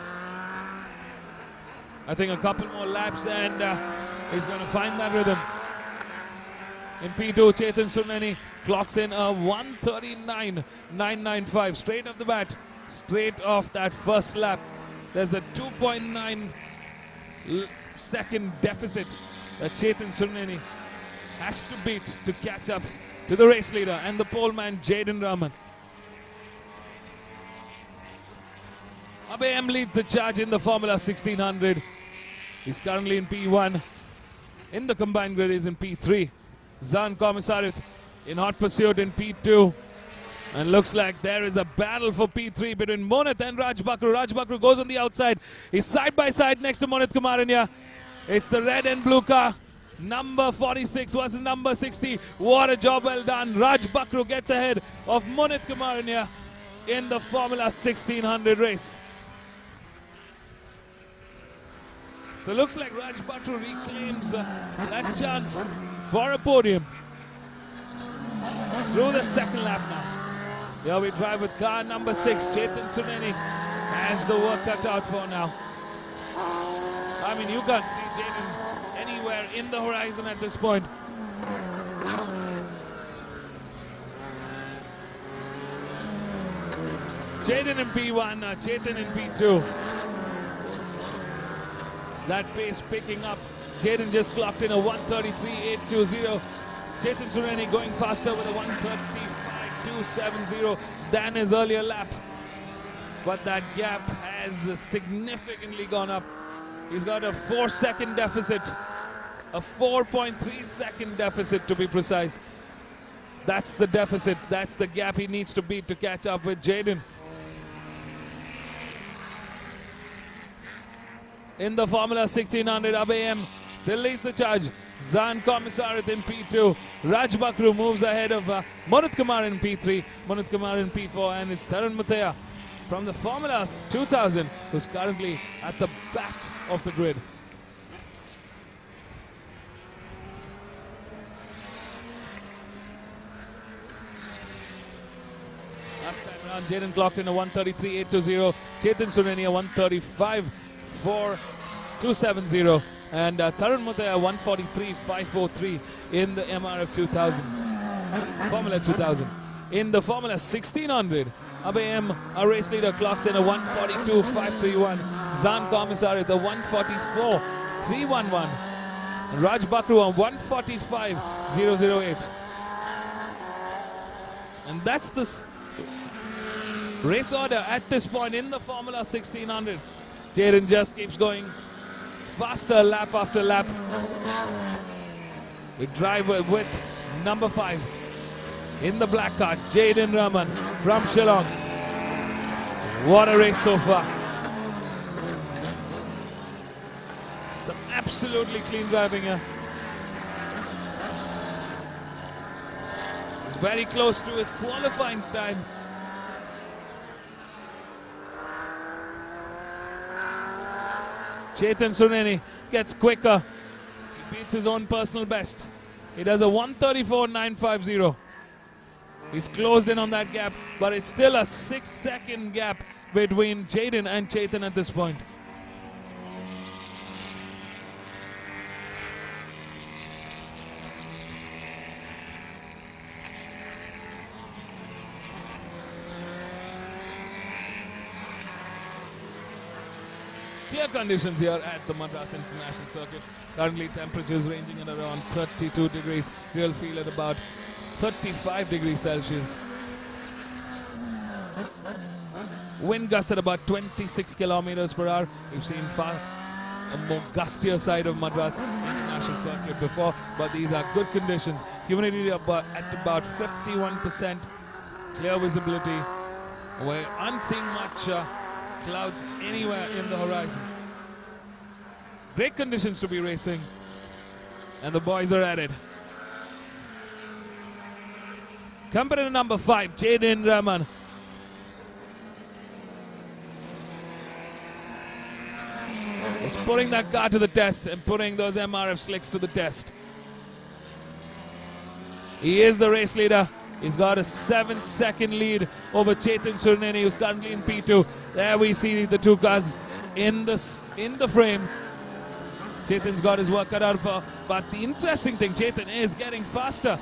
I think a couple more laps and he's going to find that rhythm. In P2, Chetan Suneni clocks in a 1:39.995. Straight off the bat, straight off that first lap. There's a 2.9 second deficit that Chetan Suneni has to beat to catch up to the race leader and the pole man Jaden Rahman. Abhay M leads the charge in the Formula 1600. He's currently in P1. In the combined grid, he's in P3. Zan Komisarith in hot pursuit in P2. And looks like there is a battle for P3 between Monit and Raj Bakru. Raj Bakru goes on the outside. He's side by side next to Monit Kumaranya. It's the red and blue car. Number 46 versus number 60. What a job well done. Raj Bakru gets ahead of Monit Kumaranya in the Formula 1600 race. So looks like Raj Bakru reclaims that chance for a podium through the second lap now. Here we drive with car number 6. Chetan Suneni has the work cut out for now. I mean, you can't see Jaden anywhere in the horizon at this point. Jaden in P1, Chetan in P2. That pace picking up. Jaden just clocked in a 1:33.820. Chetan Suneni going faster with a 1:35.270 than his earlier lap. But that gap has significantly gone up. He's got a 4-second deficit, a 4.3-second deficit to be precise. That's the deficit, that's the gap he needs to beat to catch up with Jaden. In the Formula 1600, Abhay M still leads the charge. Zan Komisarith in P2. Raj Bakru moves ahead of Monit Kumar in P3. Monit Kumar in P4, and it's Tarun Muthaya from the Formula 2000 who's currently at the back of the grid. Last time around, Jaden clocked in a 1:33.820. Chetan Suneni a 1:35.4.270. And Tarun Muthaya 1:43.543 in the MRF 2000, Formula 2000. In the Formula 1600, Abhay M, our race leader, clocks in a 1:42.531. Zan Komisarith a 1:44.311. And Raj Bakru a 1:45.008. And that's the race order at this point in the Formula 1600. Jaden just keeps going faster lap after lap. We drive with number 5 in the black car, Jaden Rahman from Shillong. What a race so far. Some absolutely clean driving here. He's very close to his qualifying time. Chetan Suneni gets quicker. He beats his own personal best. He does a 1:34.950. He's closed in on that gap, but it's still a 6-second gap between Jaden and Chetan at this point. Clear conditions here at the Madras International Circuit. Currently temperatures ranging at around 32 degrees. Real feel at about 35 degrees Celsius. Wind gusts at about 26 kilometers per hour. We've seen far a more gustier side of Madras International Circuit before, but these are good conditions. Humidity at about 51%. Clear visibility. We aren't seeing much clouds anywhere in the horizon. Great conditions to be racing. And the boys are at it. Competitor number 5, Jaden Raman. He's putting that car to the test and putting those MRF slicks to the test. He is the race leader. He's got a 7-second lead over Chetan Surneni, who's currently in P2. There we see the two cars in the frame. Chetan's got his work cut out for. But the interesting thing, Chetan is getting faster.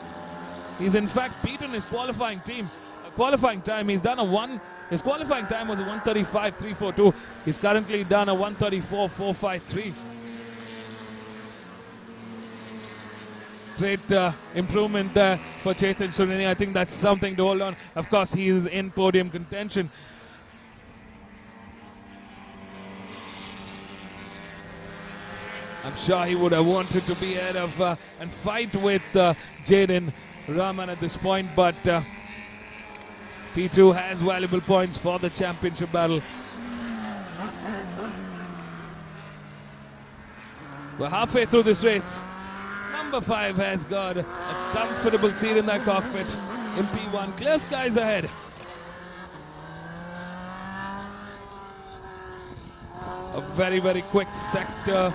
He's in fact beaten his qualifying time. He's done his qualifying time was a 1:35.342. He's currently done a 1:34.453. Great improvement there for Chetan Surneni. I think that's something to hold on. Of course, he is in podium contention. I'm sure he would have wanted to be ahead of and fight with Jaden Raman at this point, but P2 has valuable points for the championship battle. We're halfway through this race. Number 5 has got a comfortable seat in that cockpit in P1. Clear skies ahead. A very, very quick sector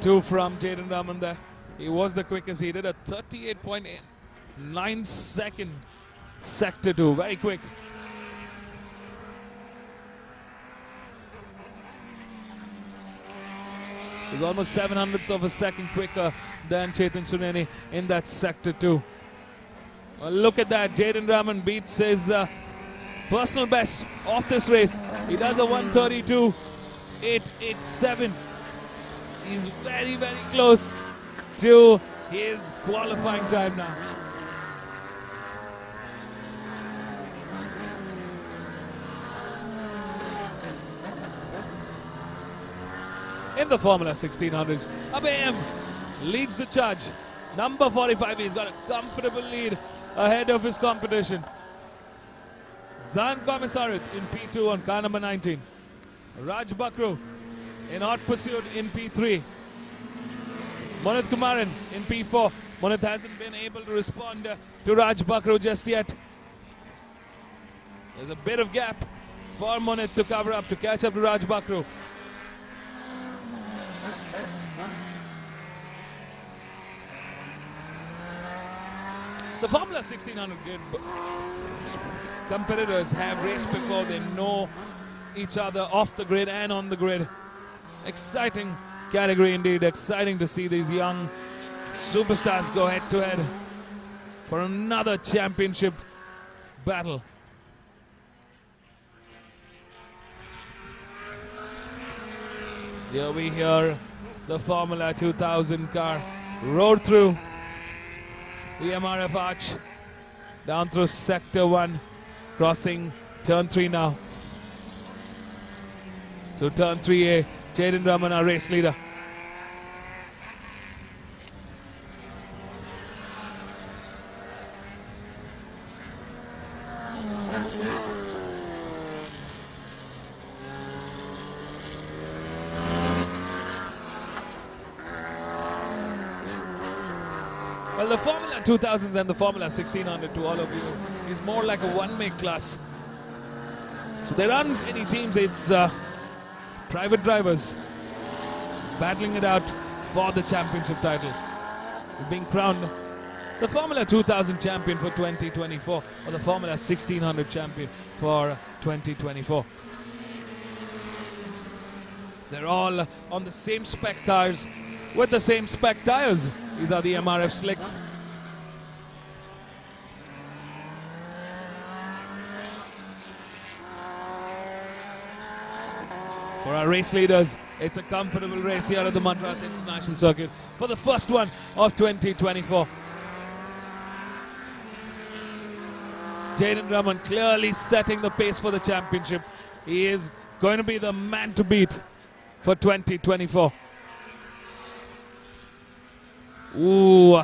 2 from Jaden Raman there. He was the quickest. He did a 38.9 second sector 2. Very quick. It was almost 700ths of a second quicker than Chetan Surneni in that sector 2. Well, look at that. Jaden Raman beats his personal best of this race. He does a 1:32.887. He's very, very close to his qualifying time now. In the Formula 1600s, Abhayam leads the charge. Number 45, he's got a comfortable lead ahead of his competition. Zan Komisarit in P2 on car number 19. Raj Bakru in hot pursuit in P3. Monit Kumaran in P4. Monit hasn't been able to respond to Raj Bakru just yet. There's a bit of gap for Monit to cover up, to catch up to Raj Bakru. The Formula 1600 grid competitors have raced before. They know each other off the grid and on the grid. Exciting category indeed. Exciting to see these young superstars go head to head for another championship battle. Here we hear the Formula 2000 car roar through the MRF arch, down through sector 1, crossing turn 3 now. So turn 3A, Jaden Raman, our race leader. Well, the Formula 2000s and the Formula 1600 to all of you is more like a one-make class. So there aren't any teams, it's private drivers battling it out for the championship title. Being crowned the Formula 2000 champion for 2024 or the Formula 1600 champion for 2024. They're all on the same spec cars with the same spec tires. These are the MRF slicks. For our race leaders, it's a comfortable race here at the Madras International Circuit for the first one of 2024. Jaden Raman clearly setting the pace for the championship. He is going to be the man to beat for 2024. Ooh,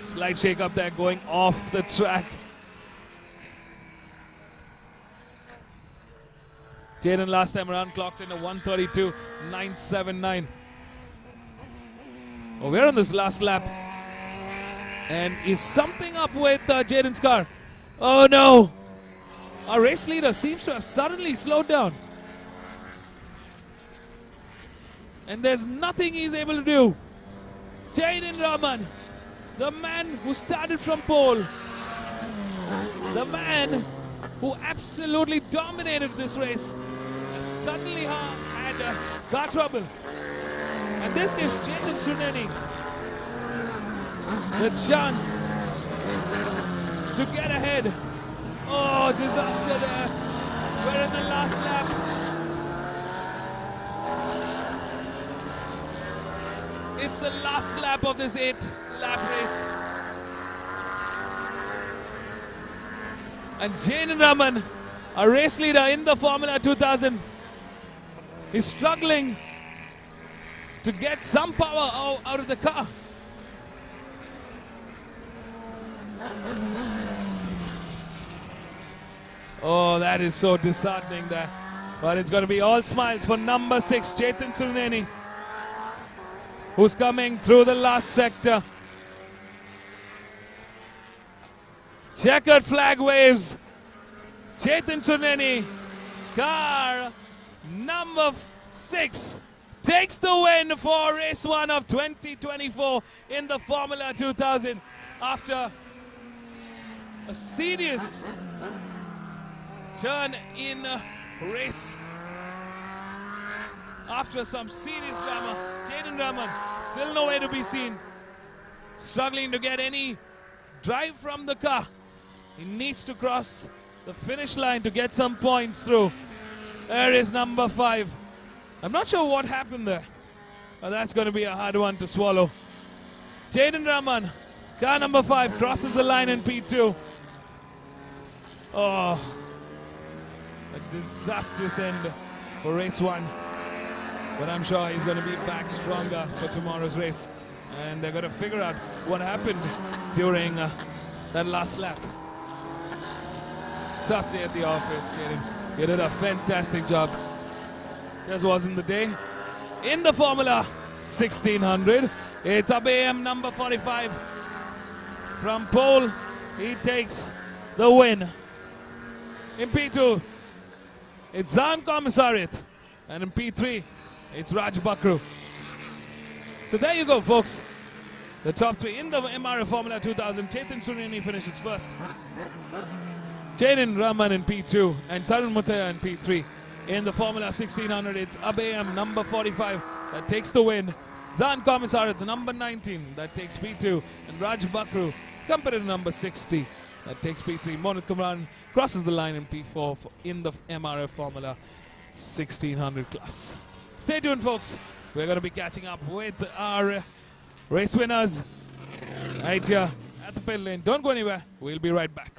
slight shake up there going off the track. Jaden last time around clocked in a 1:32.979. Oh, we're on this last lap. And is something up with Jaden's car? Oh no! Our race leader seems to have suddenly slowed down. And there's nothing he's able to do. Jaden Rahman, the man who started from pole, the man who absolutely dominated this race, suddenly had car trouble. And this gives Jaden Suneni the chance to get ahead. Oh, disaster there. We're in the last lap. It's the last lap of this 8-lap race. And Jaden Rahman, a race leader in the Formula 2000, is struggling to get some power out of the car. Oh, that is so disheartening there. But it's going to be all smiles for number 6, Chetan Suneni, who's coming through the last sector. Checkered flag waves. Chetan Suneni, car number 6, takes the win for race 1 of 2024 in the Formula 2000 after a serious turn in race. After some serious drama, Jaden Rahman still nowhere to be seen, struggling to get any drive from the car. He needs to cross the finish line to get some points through. There is number 5. I'm not sure what happened there, but that's going to be a hard one to swallow. Jaden Rahman, car number 5, crosses the line in P2. Oh, a disastrous end for race 1. But I'm sure he's going to be back stronger for tomorrow's race. And they're going to figure out what happened during that last lap. Tough day at the office, Jaden. You did a fantastic job. Just wasn't the day. In the Formula 1600, it's ABM number 45. From pole, he takes the win. In P2, it's Zan Commissariat. And in P3, it's Raj Bakru. So there you go, folks. The top 3 in the MRF Formula 2000. Chetan Suneni finishes first. Jaden Rahman in P2 and Tarun Mutaya in P3. In the Formula 1600, it's ABM number 45 that takes the win. Zan Commissariat, the number 19, that takes P2. And Raj Bakru, competitor number 60, that takes P3. Monit Kumran crosses the line in P4 in the MRF Formula 1600 class. Stay tuned, folks. We're going to be catching up with our race winners right here at the pit lane. Don't go anywhere. We'll be right back.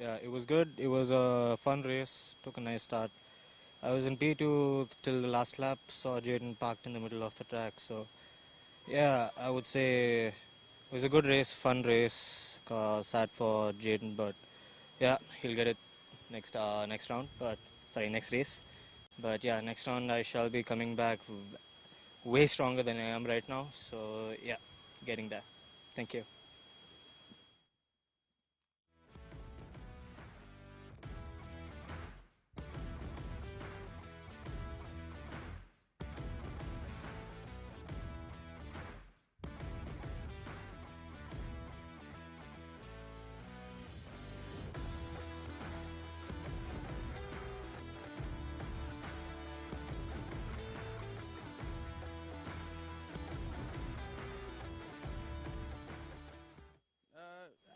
Yeah, it was good. It was a fun race. Took a nice start. I was in P2 till the last lap. Saw Jaden parked in the middle of the track. So yeah, I would say it was a good race, fun race. Sad for Jaden, but yeah, he'll get it next round. But sorry, next race. But yeah, next round I shall be coming back way stronger than I am right now. So yeah, getting there. Thank you.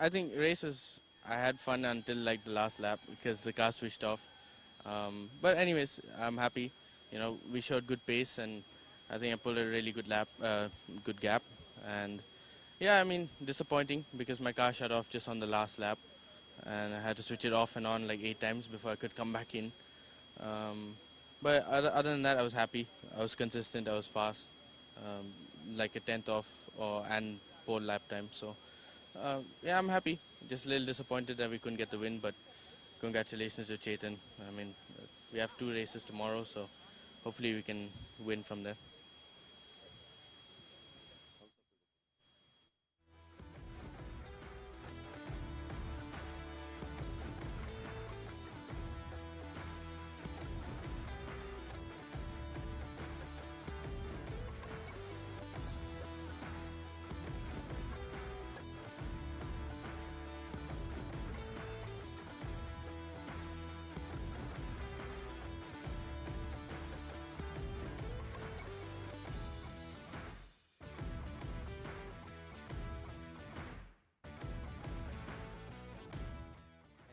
I think races, I had fun until like the last lap because the car switched off. But anyways, I'm happy. You know, we showed good pace and I think I pulled a really good good gap. And yeah, I mean, disappointing because my car shut off just on the last lap and I had to switch it off and on like 8 times before I could come back in. But other than that, I was happy. I was consistent. I was fast, like a tenth off and pole lap time. So yeah, I'm happy. Just a little disappointed that we couldn't get the win, but congratulations to Chetan. I mean, we have 2 races tomorrow, so hopefully we can win from there.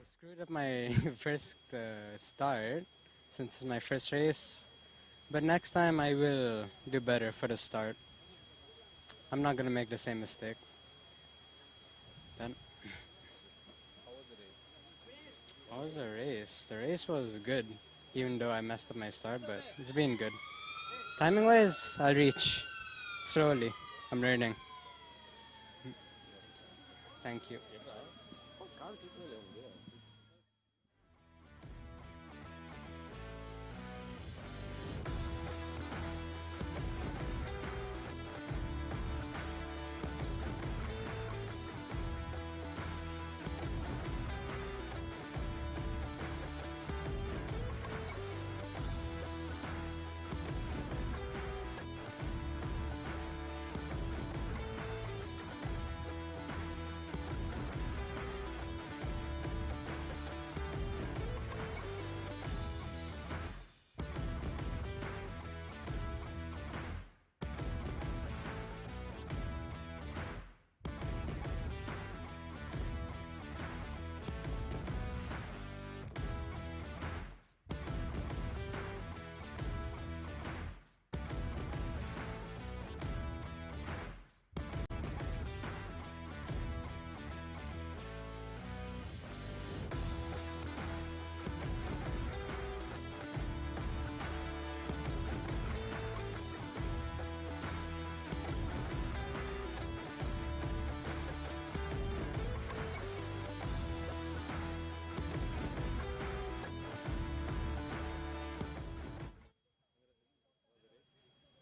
I screwed up my first start since it's my first race, but next time I will do better for the start. I'm not gonna make the same mistake. Then. How was the race? The race was good, even though I messed up my start, but it's been good. Timing-wise, I'll reach slowly. I'm learning. Thank you.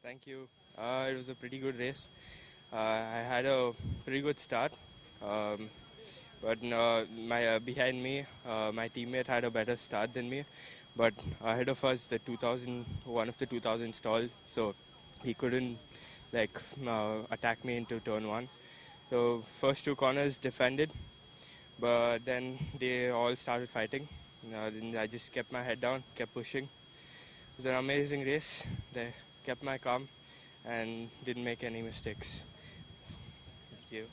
Thank you. It was a pretty good race. I had a pretty good start, but behind me, my teammate had a better start than me. But ahead of us, one of the 2000 stalled, so he couldn't attack me into turn 1. So first 2 corners defended, but then they all started fighting. Then I just kept my head down, kept pushing. It was an amazing race. They kept my calm and didn't make any mistakes. Thank you.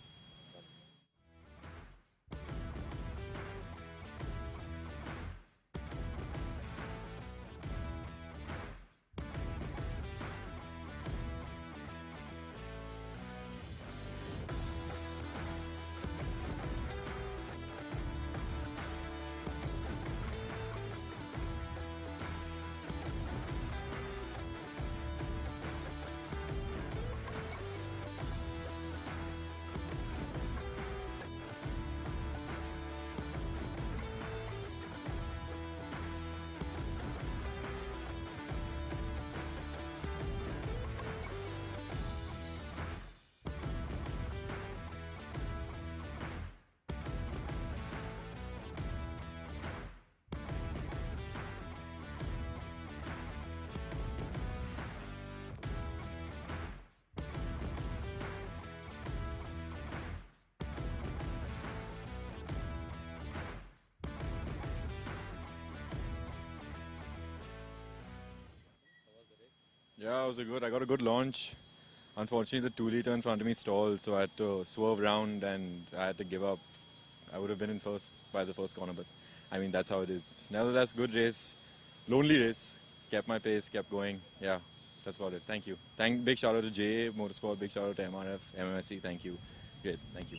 Yeah, it was I got a good launch. Unfortunately, the 2-liter in front of me stalled, so I had to swerve round and I had to give up. I would have been in first by the first corner, but I mean, that's how it is. Nevertheless, good race. Lonely race. Kept my pace, kept going. Yeah, that's about it. Thank you. Big shout out to JA Motorsport, big shout out to MRF MMSC. Thank you. Great. Thank you.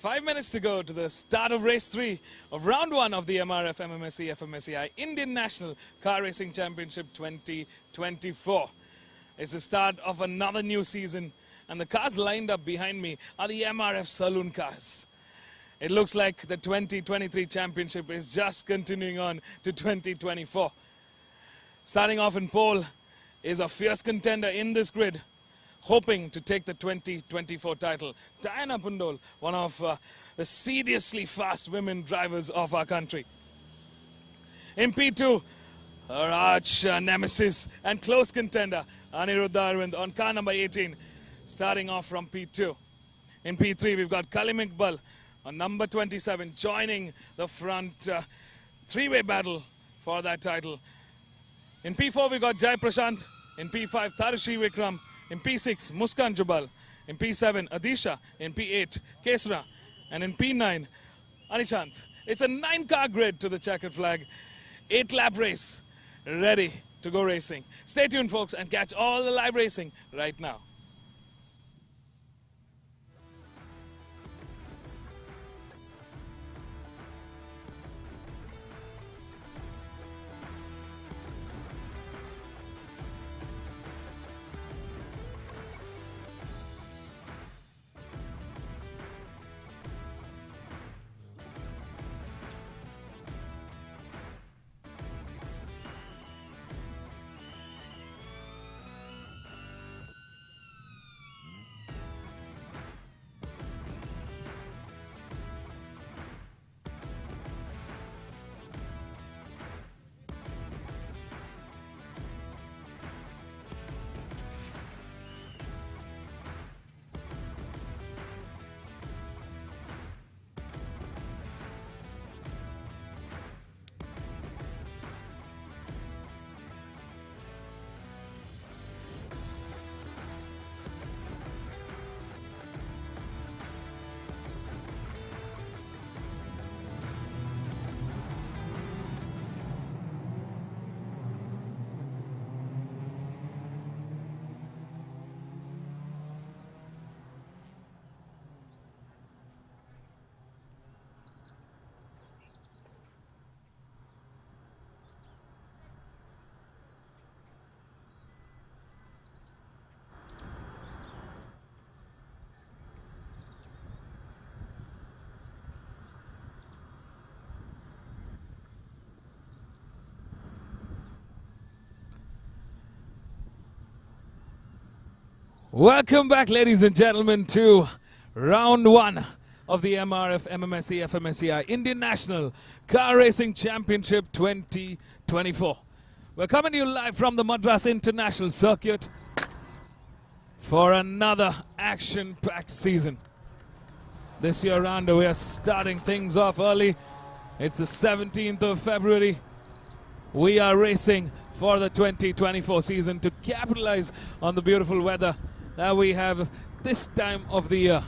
5 minutes to go to the start of race 3 of round 1 of the MRF MMSC fmsci Indian National Car Racing Championship 2024. It's the start of another new season, and the cars lined up behind me are the MRF Saloon cars. It looks like the 2023 championship is just continuing on to 2024. Starting off in pole is a fierce contender in this grid, hoping to take the 2024 title. Diana Pundol, one of the seriously fast women drivers of our country. In P2, her arch nemesis and close contender, Aniruddha Arvind on car number 18, starting off from P2. In P3, we've got Kalim Iqbal on number 27, joining the front three-way battle for that title. In P4, we've got Jai Prashant. In P5, Tarushi Vikram. In P6, Muskan Jubal. In P7, Adisha. In P8, Kesra. And in P9, Anishant. It's a 9-car grid to the checkered flag. 8-lap race, ready to go racing. Stay tuned, folks, and catch all the live racing right now. Welcome back, ladies and gentlemen, to round 1 of the MRF MMSC fmsci Indian National Car Racing Championship 2024. We're coming to you live from the Madras International Circuit for another action-packed season. This year round, we are starting things off early. It's the 17th of February. We are racing for the 2024 season to capitalize on the beautiful weather that we have this time of the year.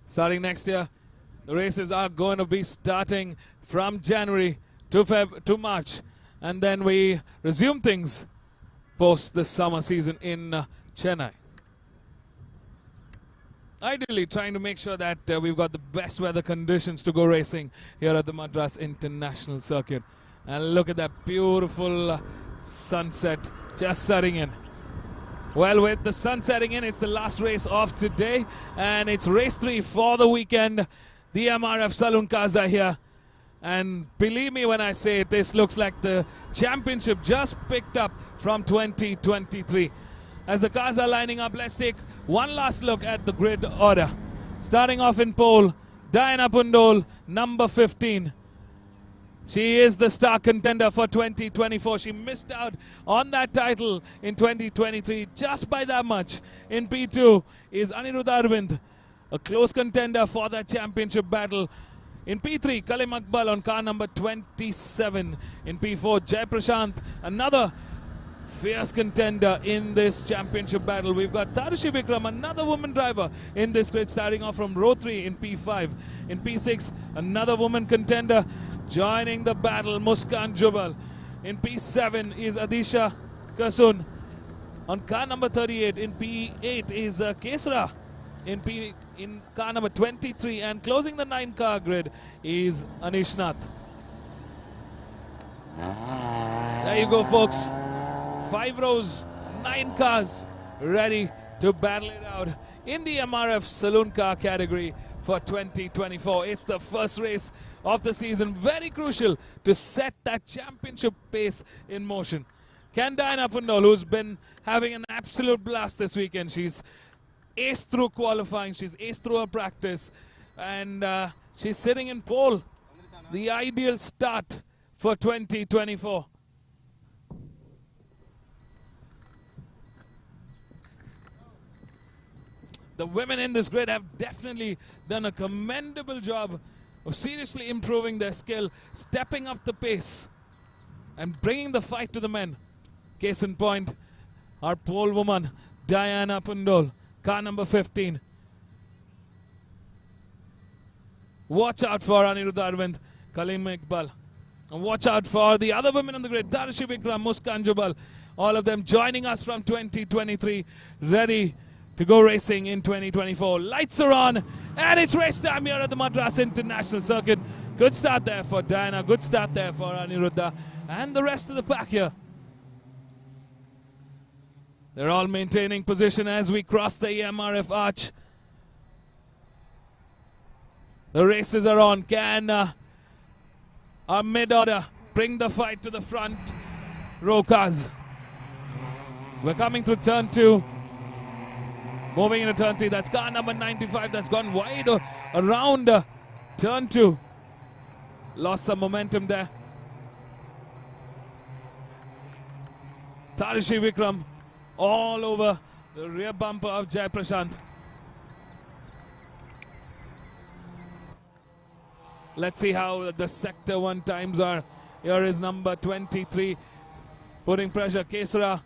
Starting next year, the races are going to be starting from January to March, and then we resume things post the summer season in Chennai. Ideally trying to make sure that we've got the best weather conditions to go racing here at the Madras International Circuit. And look at that beautiful sunset just setting in. Well, with the sun setting in, it's the last race of today, and it's race 3 for the weekend. The MRF Saloon cars are here, and believe me when I say it, this looks like the championship just picked up from 2023. As the cars are lining up, let's take one last look at the grid order. Starting off in pole, Diana Pundol, number 15. She is the star contender for 2024. She missed out on that title in 2023 just by that much. In P2 is Aniruddha Arvind, a close contender for that championship battle. In P3, Kalim Iqbal on car number 27. In P4, Jai Prashant, another fierce contender in this championship battle. We've got Tarushi Vikram, another woman driver in this grid, starting off from row 3 in P5. In P6, another woman contender joining the battle, Muskan Jubal. In P7 is Adisha Kasun on car number 38. In P8 is Kesra. in car number 23, and closing the 9-car grid is Anish Nath. There you go, folks. 5 rows, 9 cars ready to battle it out in the MRF Saloon Car category for 2024. It's the first race of the season, very crucial to set that championship pace in motion. Can Diana Pundol, who's been having an absolute blast this weekend, she's aced through qualifying, she's aced through her practice, and she's sitting in pole. The ideal start for 2024. The women in this grid have definitely done a commendable job of seriously improving their skill, stepping up the pace, and bringing the fight to the men. Case in point, our pole woman, Diana Pundol, car number 15. Watch out for Aniruddha Arvind, Kalim Iqbal. And watch out for the other women on the grid, Tarishi Vikram, Muskan Jubal. All of them joining us from 2023, ready to go racing in 2024. Lights are on, and it's race time here at the Madras International Circuit. Good start there for Diana, good start there for Aniruddha, and the rest of the pack here. They're all maintaining position as we cross the MRF arch. The races are on. Can our mid-order bring the fight to the front row cars? We're coming through turn 2. Moving into turn 3. That's car number 95. That's gone wide around turn 2. Lost some momentum there. Tarishi Vikram all over the rear bumper of Jai Prashant. Let's see how the sector 1 times are. Here is number 23 putting pressure. Kesara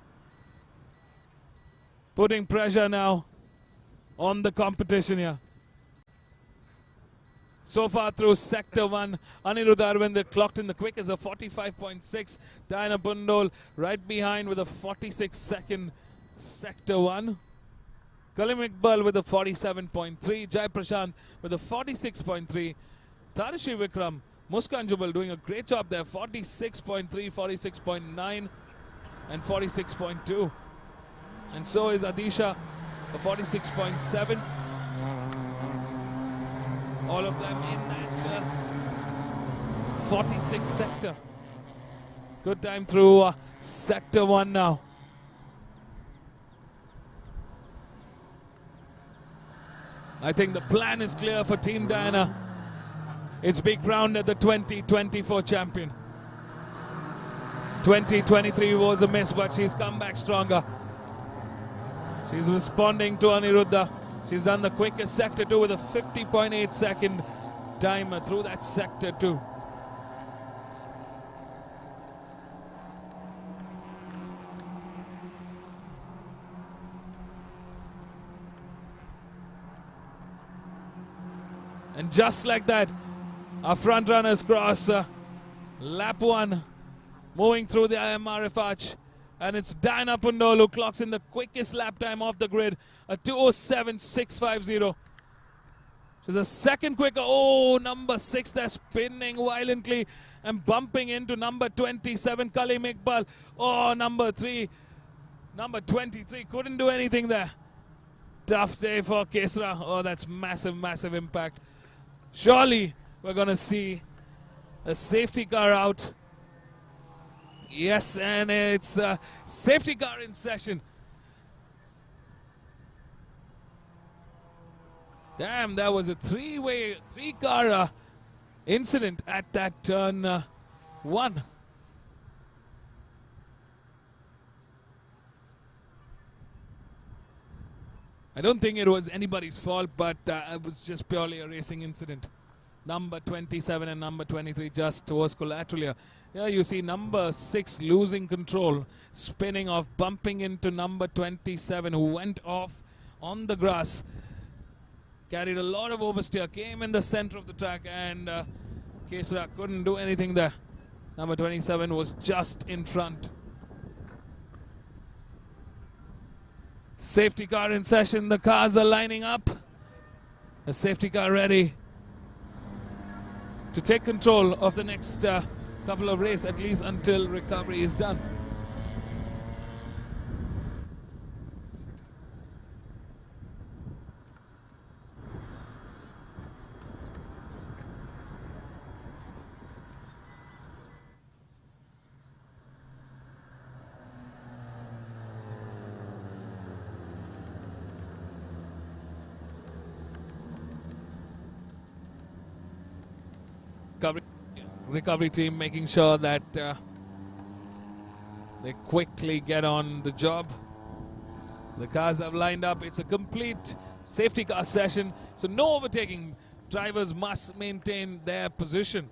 putting pressure now on the competition here. So far through sector 1, Aniruddha Arvind clocked in the quickest of 45.6. Diana Pundol right behind with a 46-second sector 1. Kalim Iqbal with a 47.3. Jai Prashant with a 46.3. Tarishi Vikram, Muskan Jubal doing a great job there. 46.3, 46.9 and 46.2. And so is Adisha, a 46.7. All of them in that 46 sector. Good time through sector 1 now. I think the plan is clear for Team Diana. It's big crowned at the 2024 champion. 2023 was a miss, but she's come back stronger. She's responding to Aniruddha. She's done the quickest sector 2 with a 50.8 second timer through that sector 2. And just like that, our front runners cross lap 1, moving through the MRF arch. And it's Diana Pundol who clocks in the quickest lap time off the grid, a 2:07.650. She's a second quicker. Oh, number 6 there spinning violently and bumping into number 27, Kalim Iqbal. Oh, number 3, number 23 couldn't do anything there. Tough day for Kesara. Oh, that's massive, massive impact. Surely we're going to see a safety car out. Yes, and it's a safety car in session. Damn, that was a three-car incident at that turn 1. I don't think it was anybody's fault, but it was just purely a racing incident. Number 27 and number 23 just was collateral here. Here you see number 6 losing control, spinning off, bumping into number 27 who went off on the grass. Carried a lot of oversteer, came in the center of the track, and Kesara couldn't do anything there. Number 27 was just in front. Safety car in session, the cars are lining up. The safety car ready to take control of the next couple of races, at least until recovery is done. Recovery team making sure that they quickly get on the job. The cars have lined up. It's a complete safety car session, so no overtaking. Drivers must maintain their position.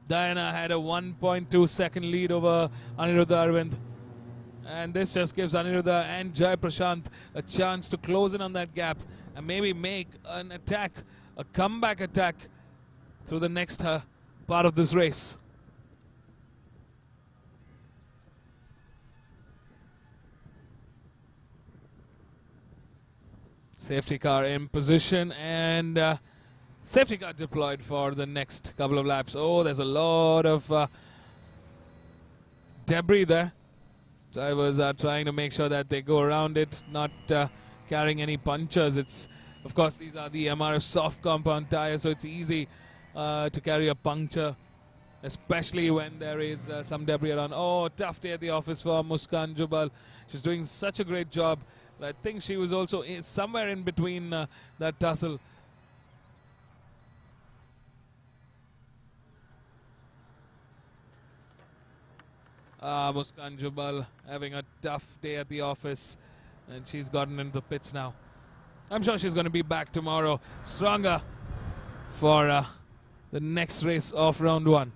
Diana had a 1.2 second lead over Aniruddha Arvind. And this just gives Aniruddha and Jai Prashant a chance to close in on that gap and maybe make an attack, a comeback attack through the next part of this race. Safety car in position and safety car deployed for the next couple of laps. Oh, there's a lot of debris there. Drivers are trying to make sure that they go around it, not carrying any punctures. It's, of course, these are the MRF soft compound tires, so it's easy to carry a puncture, especially when there is some debris around. Oh, tough day at the office for Muskan Jubal. She's doing such a great job. But I think she was also somewhere in between that tussle. Muskan Jubal having a tough day at the office, and she's gotten into the pits now. I'm sure she's going to be back tomorrow stronger for the next race of round one.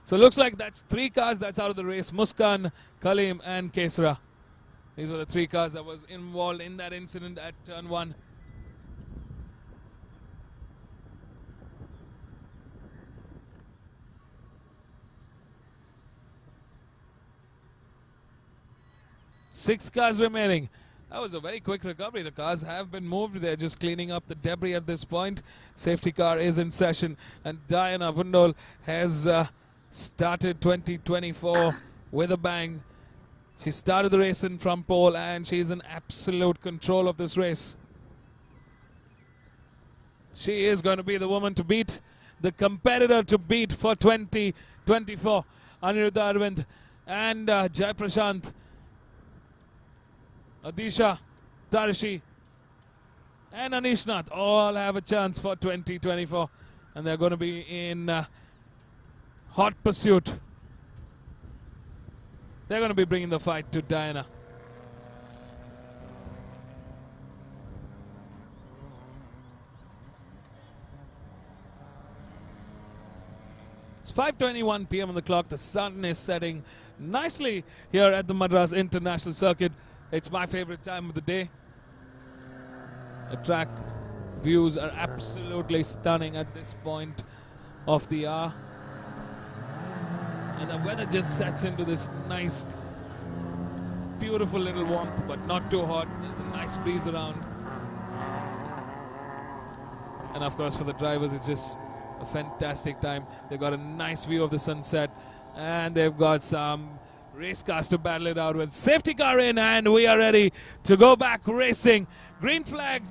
So looks like that's 3 cars that's out of the race: Muskan, Kaleem and Kesara. These were the 3 cars that was involved in that incident at turn 1. Six cars remaining. That was a very quick recovery. The cars have been moved. They're just cleaning up the debris at this point. Safety car is in session, and Diana Vundol has started 2024 with a bang. She started the race in from pole, and she's in absolute control of this race. She is going to be the woman to beat, the competitor to beat for 2024. Aniruddha Arvind and Jai Prashant, Adisha, Tarishi and Anishnath all have a chance for 2024, and they're going to be in hot pursuit. They're going to be bringing the fight to Diana. It's 5:21 p.m. on the clock. The sun is setting nicely here at the Madras International Circuit. It's my favorite time of the day. The track views are absolutely stunning at this point of the hour. And the weather just sets into this nice, beautiful little warmth, but not too hot. There's a nice breeze around. And of course for the drivers it's just a fantastic time. They've got a nice view of the sunset, and they've got some race cars to battle it out with. Safety car in, and we are ready to go back racing. Green flag.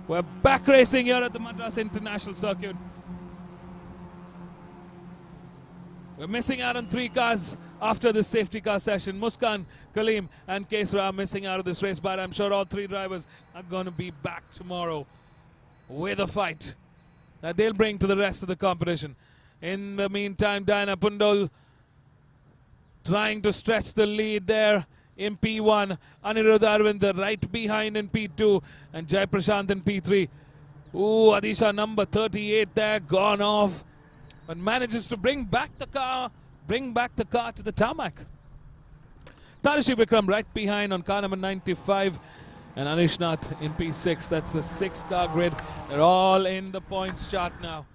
We're back racing here at the Madras International Circuit. We're missing out on 3 cars after this safety car session. Muskan, Kaleem and Kesra are missing out of this race, but I'm sure all 3 drivers are going to be back tomorrow with a fight that they'll bring to the rest of the competition. In the meantime, Diana Pundol trying to stretch the lead there in P1. Aniruddha Arvind right behind in P2, and Jai Prashant in P3. Ooh, Adisha number 38 there, gone off, but manages to bring back the car to the tarmac. Tarishi Vikram right behind on car number 95, and Anishnath in P6. That's the 6-car grid. They're all in the points chart now.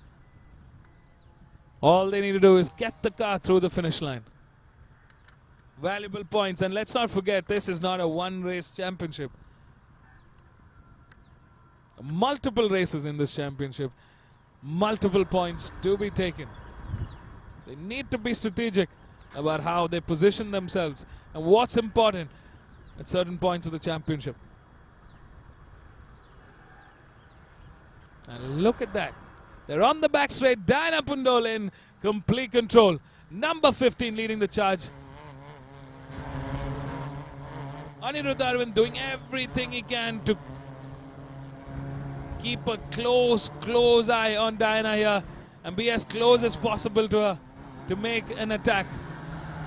All they need to do is get the car through the finish line. Valuable points, and let's not forget, this is not a one-race championship. Multiple races in this championship, multiple points to be taken. They need to be strategic about how they position themselves and what's important at certain points of the championship. And look at that. They're on the back straight. Diana Pundole in complete control. Number 15 leading the charge. Anirudh Arvind doing everything he can to keep a close eye on Diana here and be as close as possible to her to make an attack,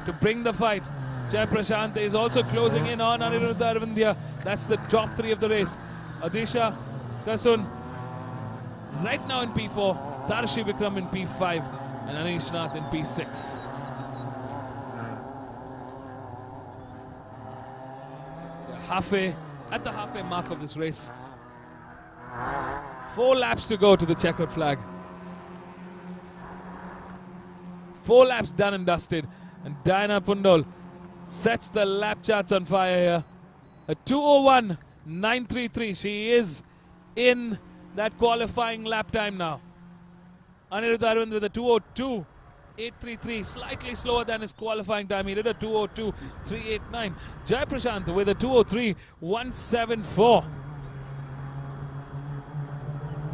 to bring the fight. Jai Prashant is also closing in on Anirudh Arvind here. That's the top 3 of the race. Adisha Kasun right now in P4, Darshi Vikram in P5, and Anish Nath in P6. At the halfway mark of this race. 4 laps to go to the checkered flag. 4 laps done and dusted, and Diana Pundole sets the lap charts on fire here. A 2:01.933. She is in that qualifying lap time now. Anirudh Arvind with a 2:02.833, slightly slower than his qualifying time. He did a 2:02.389. Jai Prashant with a 2:03.174.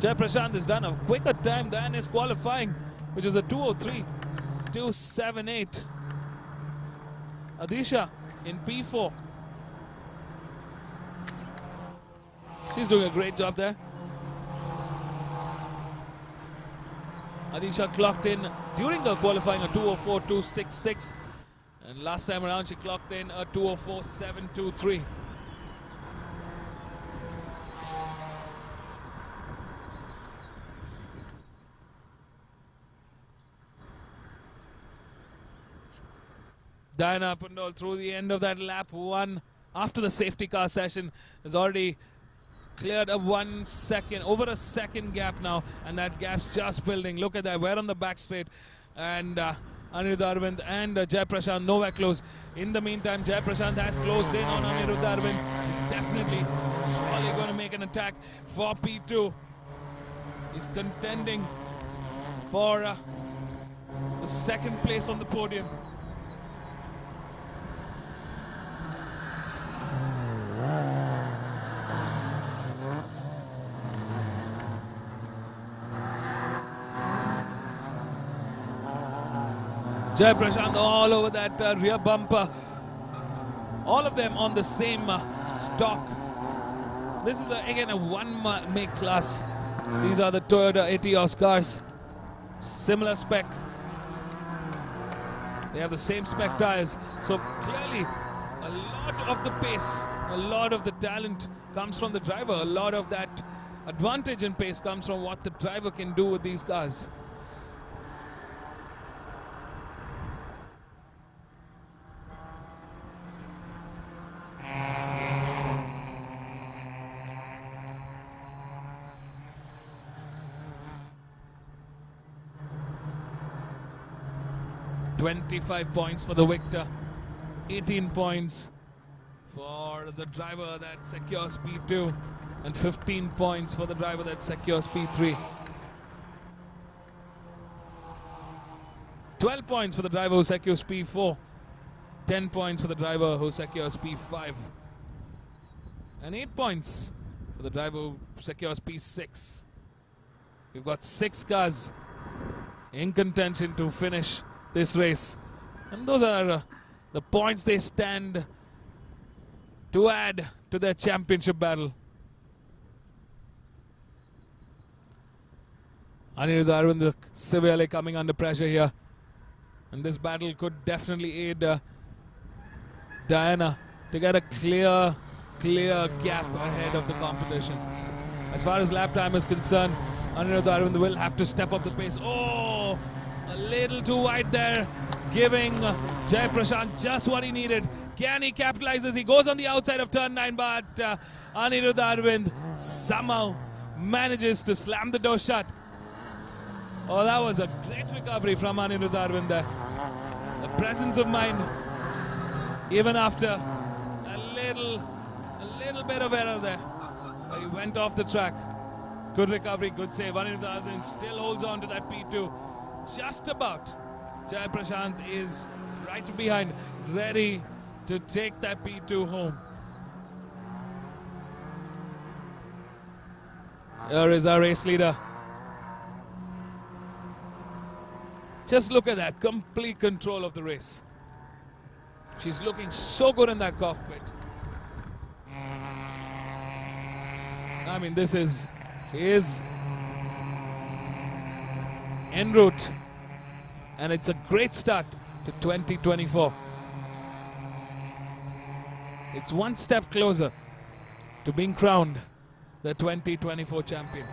Jai Prashant has done a quicker time than his qualifying, which was a 2:03.278. Adisha in P4. She's doing a great job there. Adisha clocked in during the qualifying a 2:04.266, and last time around she clocked in a 2:04.723. Diana Pundole through the end of that lap 1 after the safety car session has already cleared a 1 second, over a second gap now, and that gap's just building. Look at that, we're on the back straight, and Anirudh Arvind and Jai Prashant nowhere close. In the meantime, Jai Prashant has closed in on Anirudh Arvind. He's definitely surely going to make an attack for P2. He's contending for the second place on the podium. Jai Prashant all over that rear bumper. All of them on the same stock. This is again a one-make class. These are the Toyota Etios cars. Similar spec. They have the same spec tires. So clearly a lot of the pace, a lot of the talent comes from the driver. A lot of that advantage in pace comes from what the driver can do with these cars. $25 points for the victor, 18 points for the driver that secures P2, and 15 points for the driver that secures P3. 12 points for the driver who secures P4, 10 points for the driver who secures P5, and 8 points for the driver who secures P6. We've got 6 cars in contention to finish this race, and those are the points they stand to add to their championship battle. Anirudh Arvind severely coming under pressure here, and this battle could definitely aid Diana to get a clear gap ahead of the competition. As far as lap time is concerned, Anirudh Arvind will have to step up the pace. Oh, a little too wide there, giving Jai Prashant just what he needed. Can he capitalize as he goes on the outside of turn 9, but Anirudh Arvind somehow manages to slam the door shut. Oh, that was a great recovery from Anirudh Arvind there. The presence of mind, even after a little bit of error there. He went off the track. Good recovery, good save. Anirudh Arvind still holds on to that P2. Just about. Jai Prashant is right behind, ready to take that P2 home. Here is our race leader. Just look at that, complete control of the race. She's looking so good in that cockpit. I mean, she is en route. And it's a great start to 2024. It's one step closer to being crowned the 2024 champion.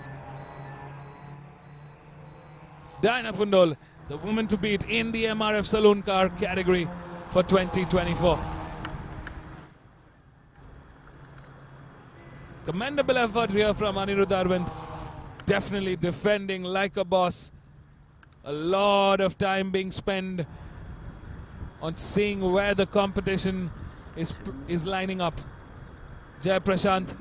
Diana Pundole, the woman to beat in the MRF Saloon Car category for 2024. Commendable effort here from Anirudh Arvind. Definitely defending like a boss. A lot of time being spent on seeing where the competition is lining up. Jai Prashant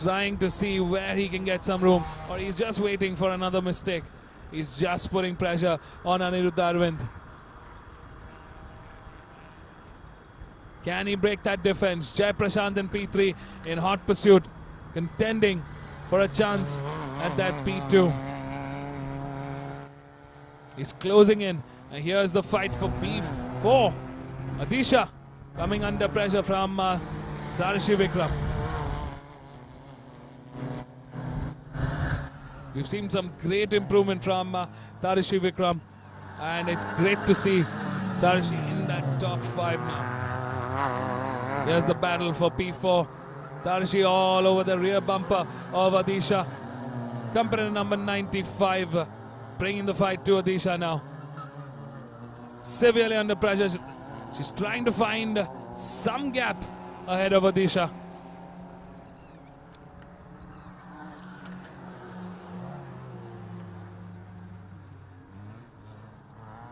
trying to see where he can get some room, or he's just waiting for another mistake. He's just putting pressure on Anirudh Arvind. Can he break that defense? Jai Prashant in P3 in hot pursuit, contending for a chance at that P2. He's closing in, and here's the fight for P4. Adisha coming under pressure from Tarishi Vikram. We've seen some great improvement from Tarishi Vikram, and it's great to see Tarishi in that top 5 now. Here's the battle for P4. Tarishi all over the rear bumper of Adisha. Competitor number 95 bringing the fight to Adisha now. Severely under pressure. She's trying to find some gap ahead of Adisha.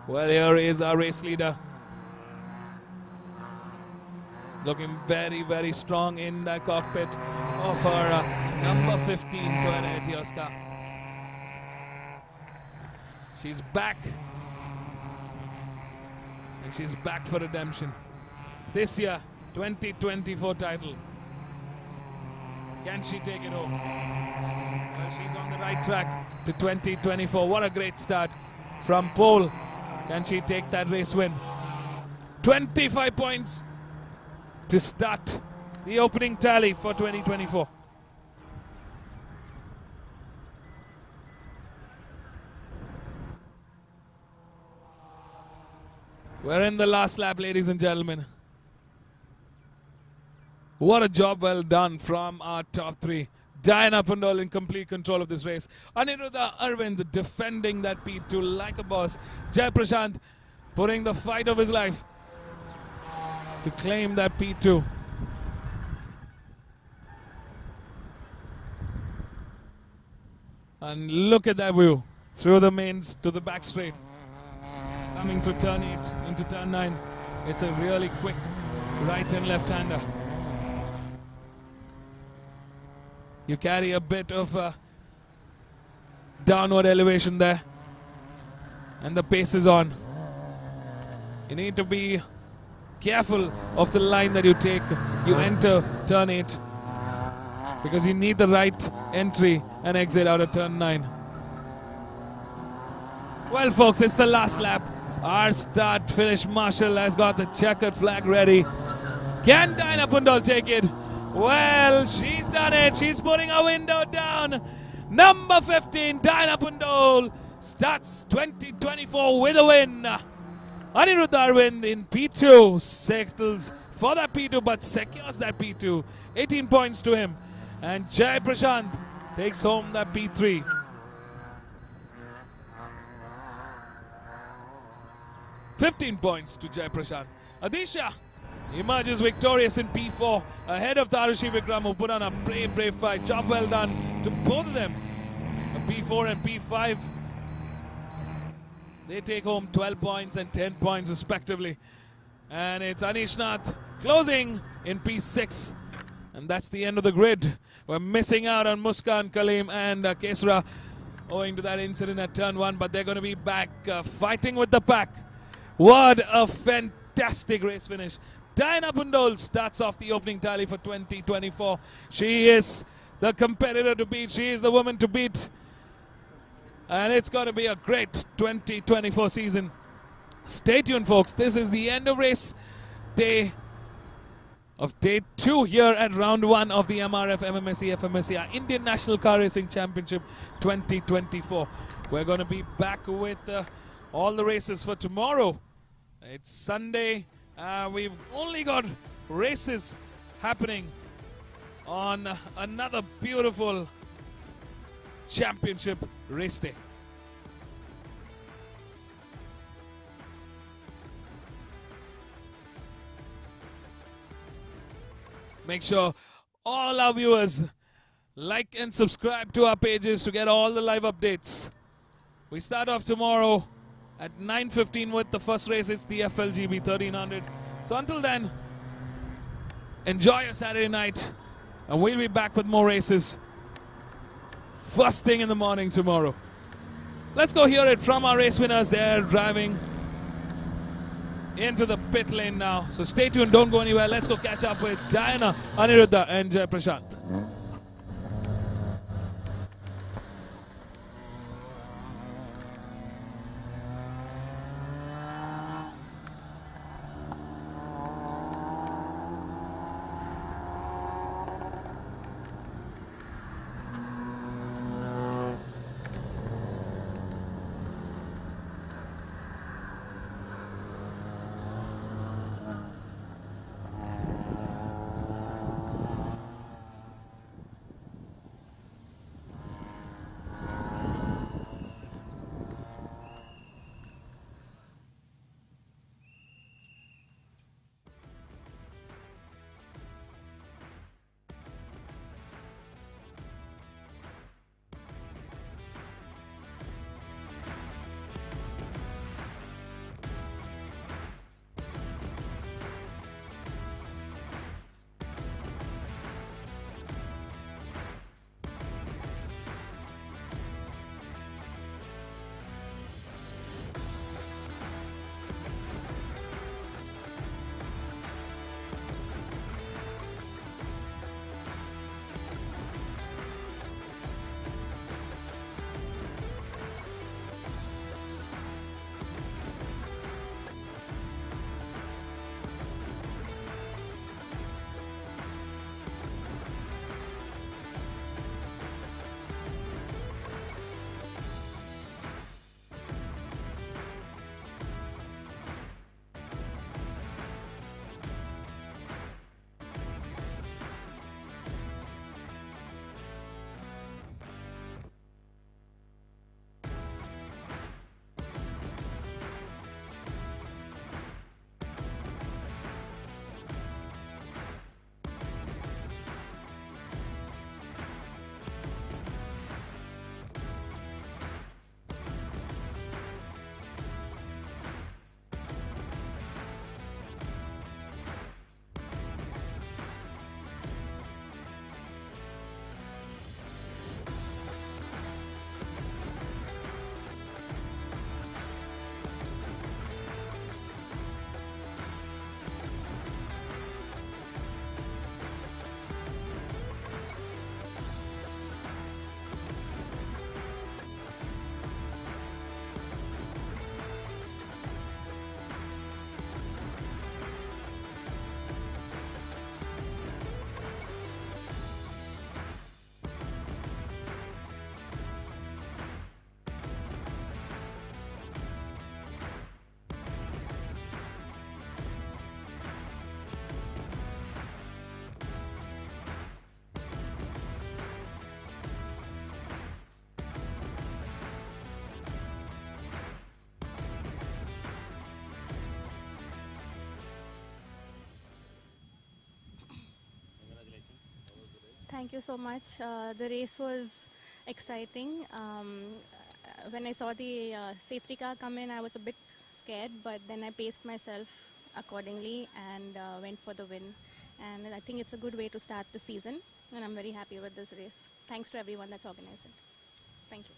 Well, here is our race leader. Looking very, very strong in that cockpit of her number 15 Toyota Etios. She's back. And she's back for redemption. This year, 2024 title. Can she take it home? Well, she's on the right track to 2024. What a great start from pole. Can she take that race win? 25 points to start the opening tally for 2024. We're in the last lap, ladies and gentlemen. What a job well done from our top 3. Diana Pundole in complete control of this race. Anirudh Arvind defending that P2 like a boss. Jai Prashant putting the fight of his life to claim that P2. And look at that view. Through the mains to the back straight. Coming through turn 8 into turn 9. It's a really quick right and left-hander. You carry a bit of downward elevation there. And the pace is on. You need to be careful of the line that you take. You enter turn 8. Because you need the right entry and exit out of turn 9. Well, folks, it's the last lap. Our start-finish marshal has got the checkered flag ready. Can Diana Pundole take it? Well, she's done it. She's putting her window down. Number 15, Diana Pundole, starts 2024 with a win. Anirudh Arvind in P2 settles for that P2 but secures that P2. 18 points to him. And Jai Prashant takes home that P3. $15 points to Jai Prashant. Adisha emerges victorious in P4 ahead of Tarishi Vikram, who put on a brave fight. Job well done to both of them. P4 and P5. They take home 12 points and 10 points respectively. And it's Anish Nath closing in P6. And that's the end of the grid. We're missing out on Muskan, Kaleem and Kesra owing to that incident at turn 1. But they're going to be back fighting with the pack. What a fantastic race finish. Diana Pundol starts off the opening tally for 2024. She is the competitor to beat. She is the woman to beat. And it's going to be a great 2024 season. Stay tuned, folks. This is the end of race day of day 2 here at round 1 of the MRF MMSC fmsci Indian National Car Racing Championship 2024. We're going to be back with all the races for tomorrow. It's Sunday. We've only got races happening on another beautiful championship race day. Make sure all our viewers like and subscribe to our pages to get all the live updates. We start off tomorrow at 9:15 with the first race. It's the FLGB 1300. So until then, enjoy your Saturday night, and we'll be back with more races first thing in the morning tomorrow. Let's go hear it from our race winners. They're driving into the pit lane now. So stay tuned, don't go anywhere. Let's go catch up with Diana, Aniruddha and Jay Prashant. Thank you so much. The race was exciting. when I saw the safety car come in, I was a bit scared, but then I paced myself accordingly and went for the win. And I think it's a good way to start the season, and I'm very happy with this race. Thanks to everyone that's organized it. Thank you.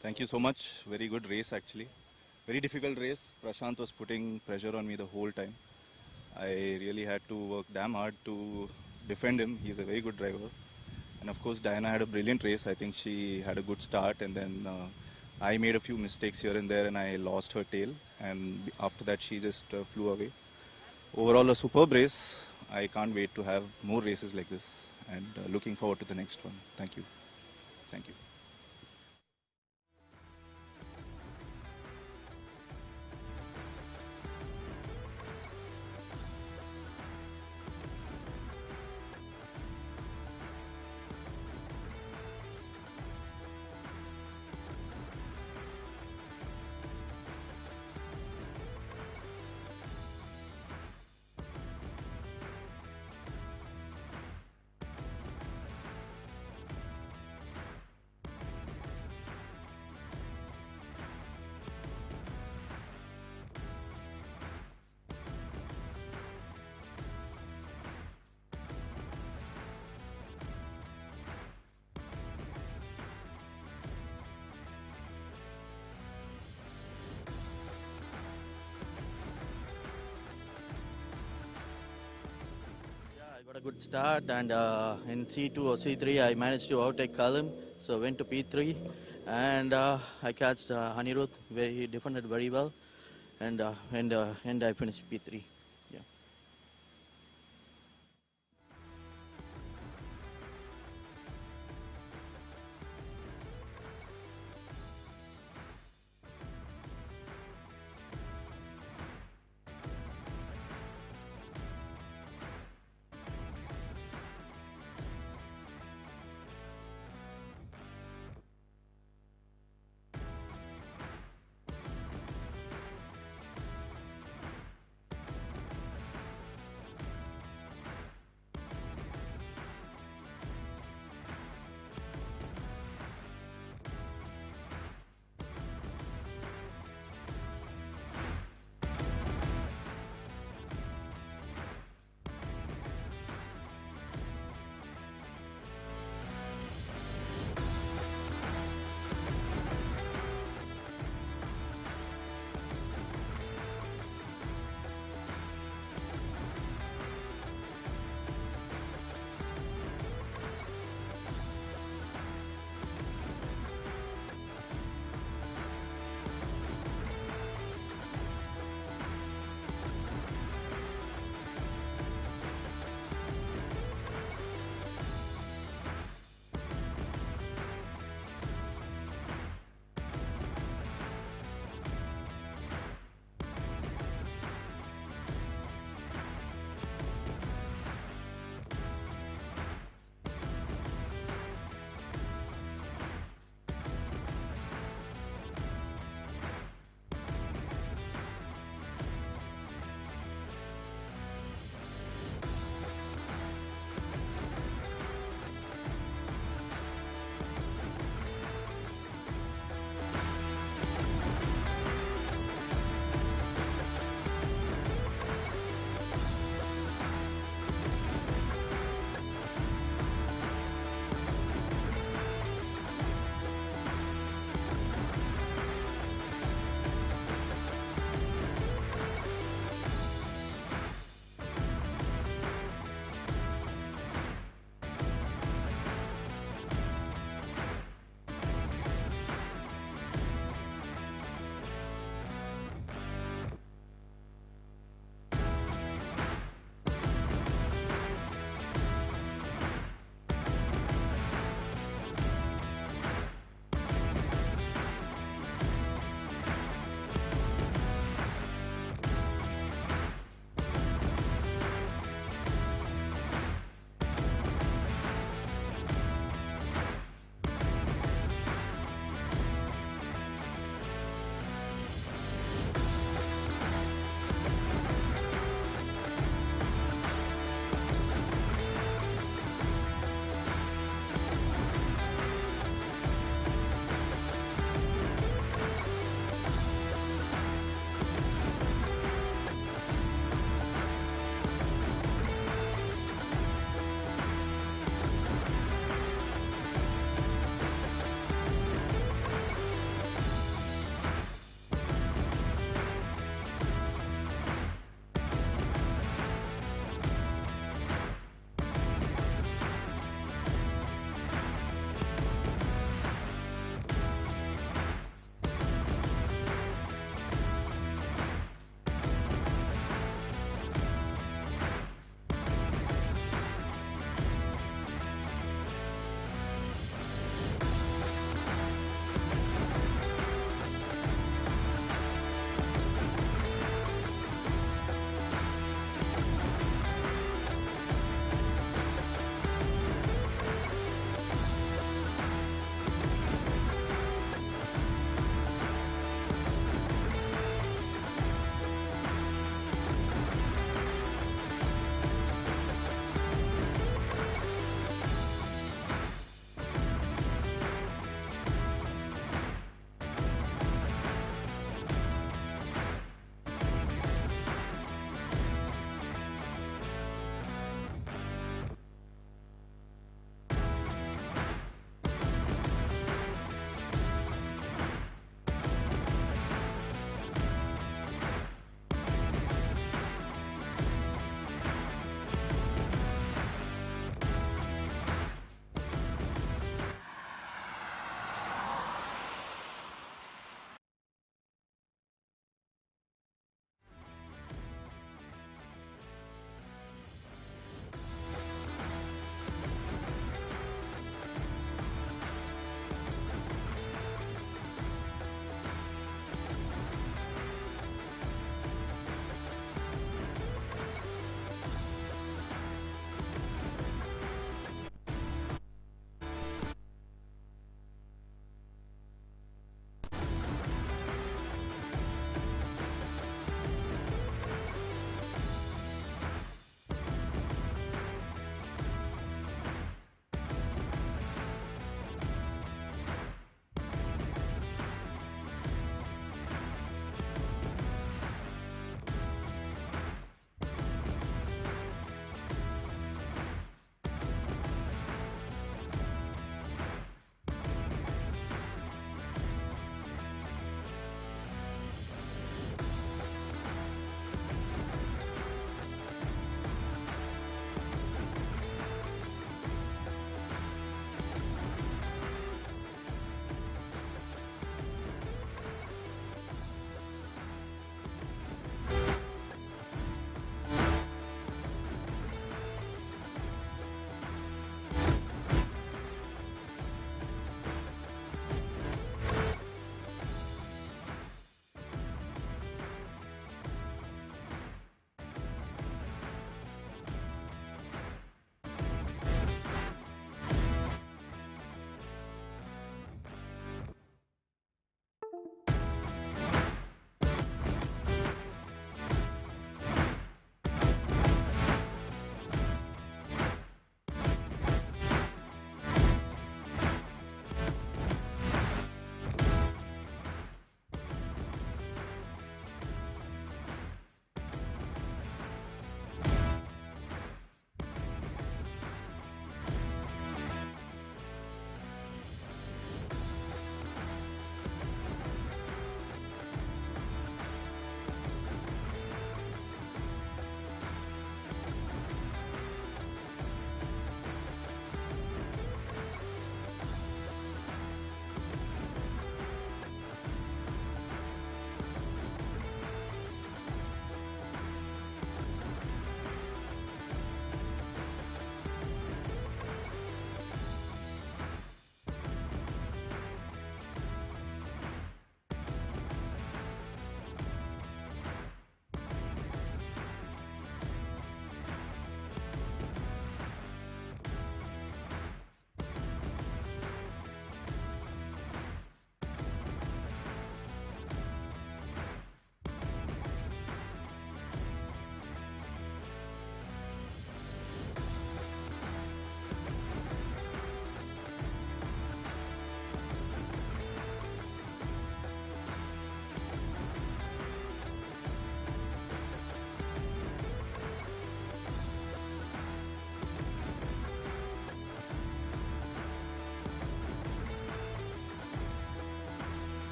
Thank you so much. Very good race actually. Very difficult race. Prashant was putting pressure on me the whole time. I really had to work damn hard to defend him. He's a very good driver. And of course Diana had a brilliant race. I think she had a good start, and then I made a few mistakes here and there and I lost her tail, and after that she just flew away. Overall a superb race. I can't wait to have more races like this, and looking forward to the next one. Thank you. Thank you. I got a good start, and in C2 or C3 I managed to overtake Kalim, so went to P3, and I catched Anirudh, where he defended very well, and I finished P3.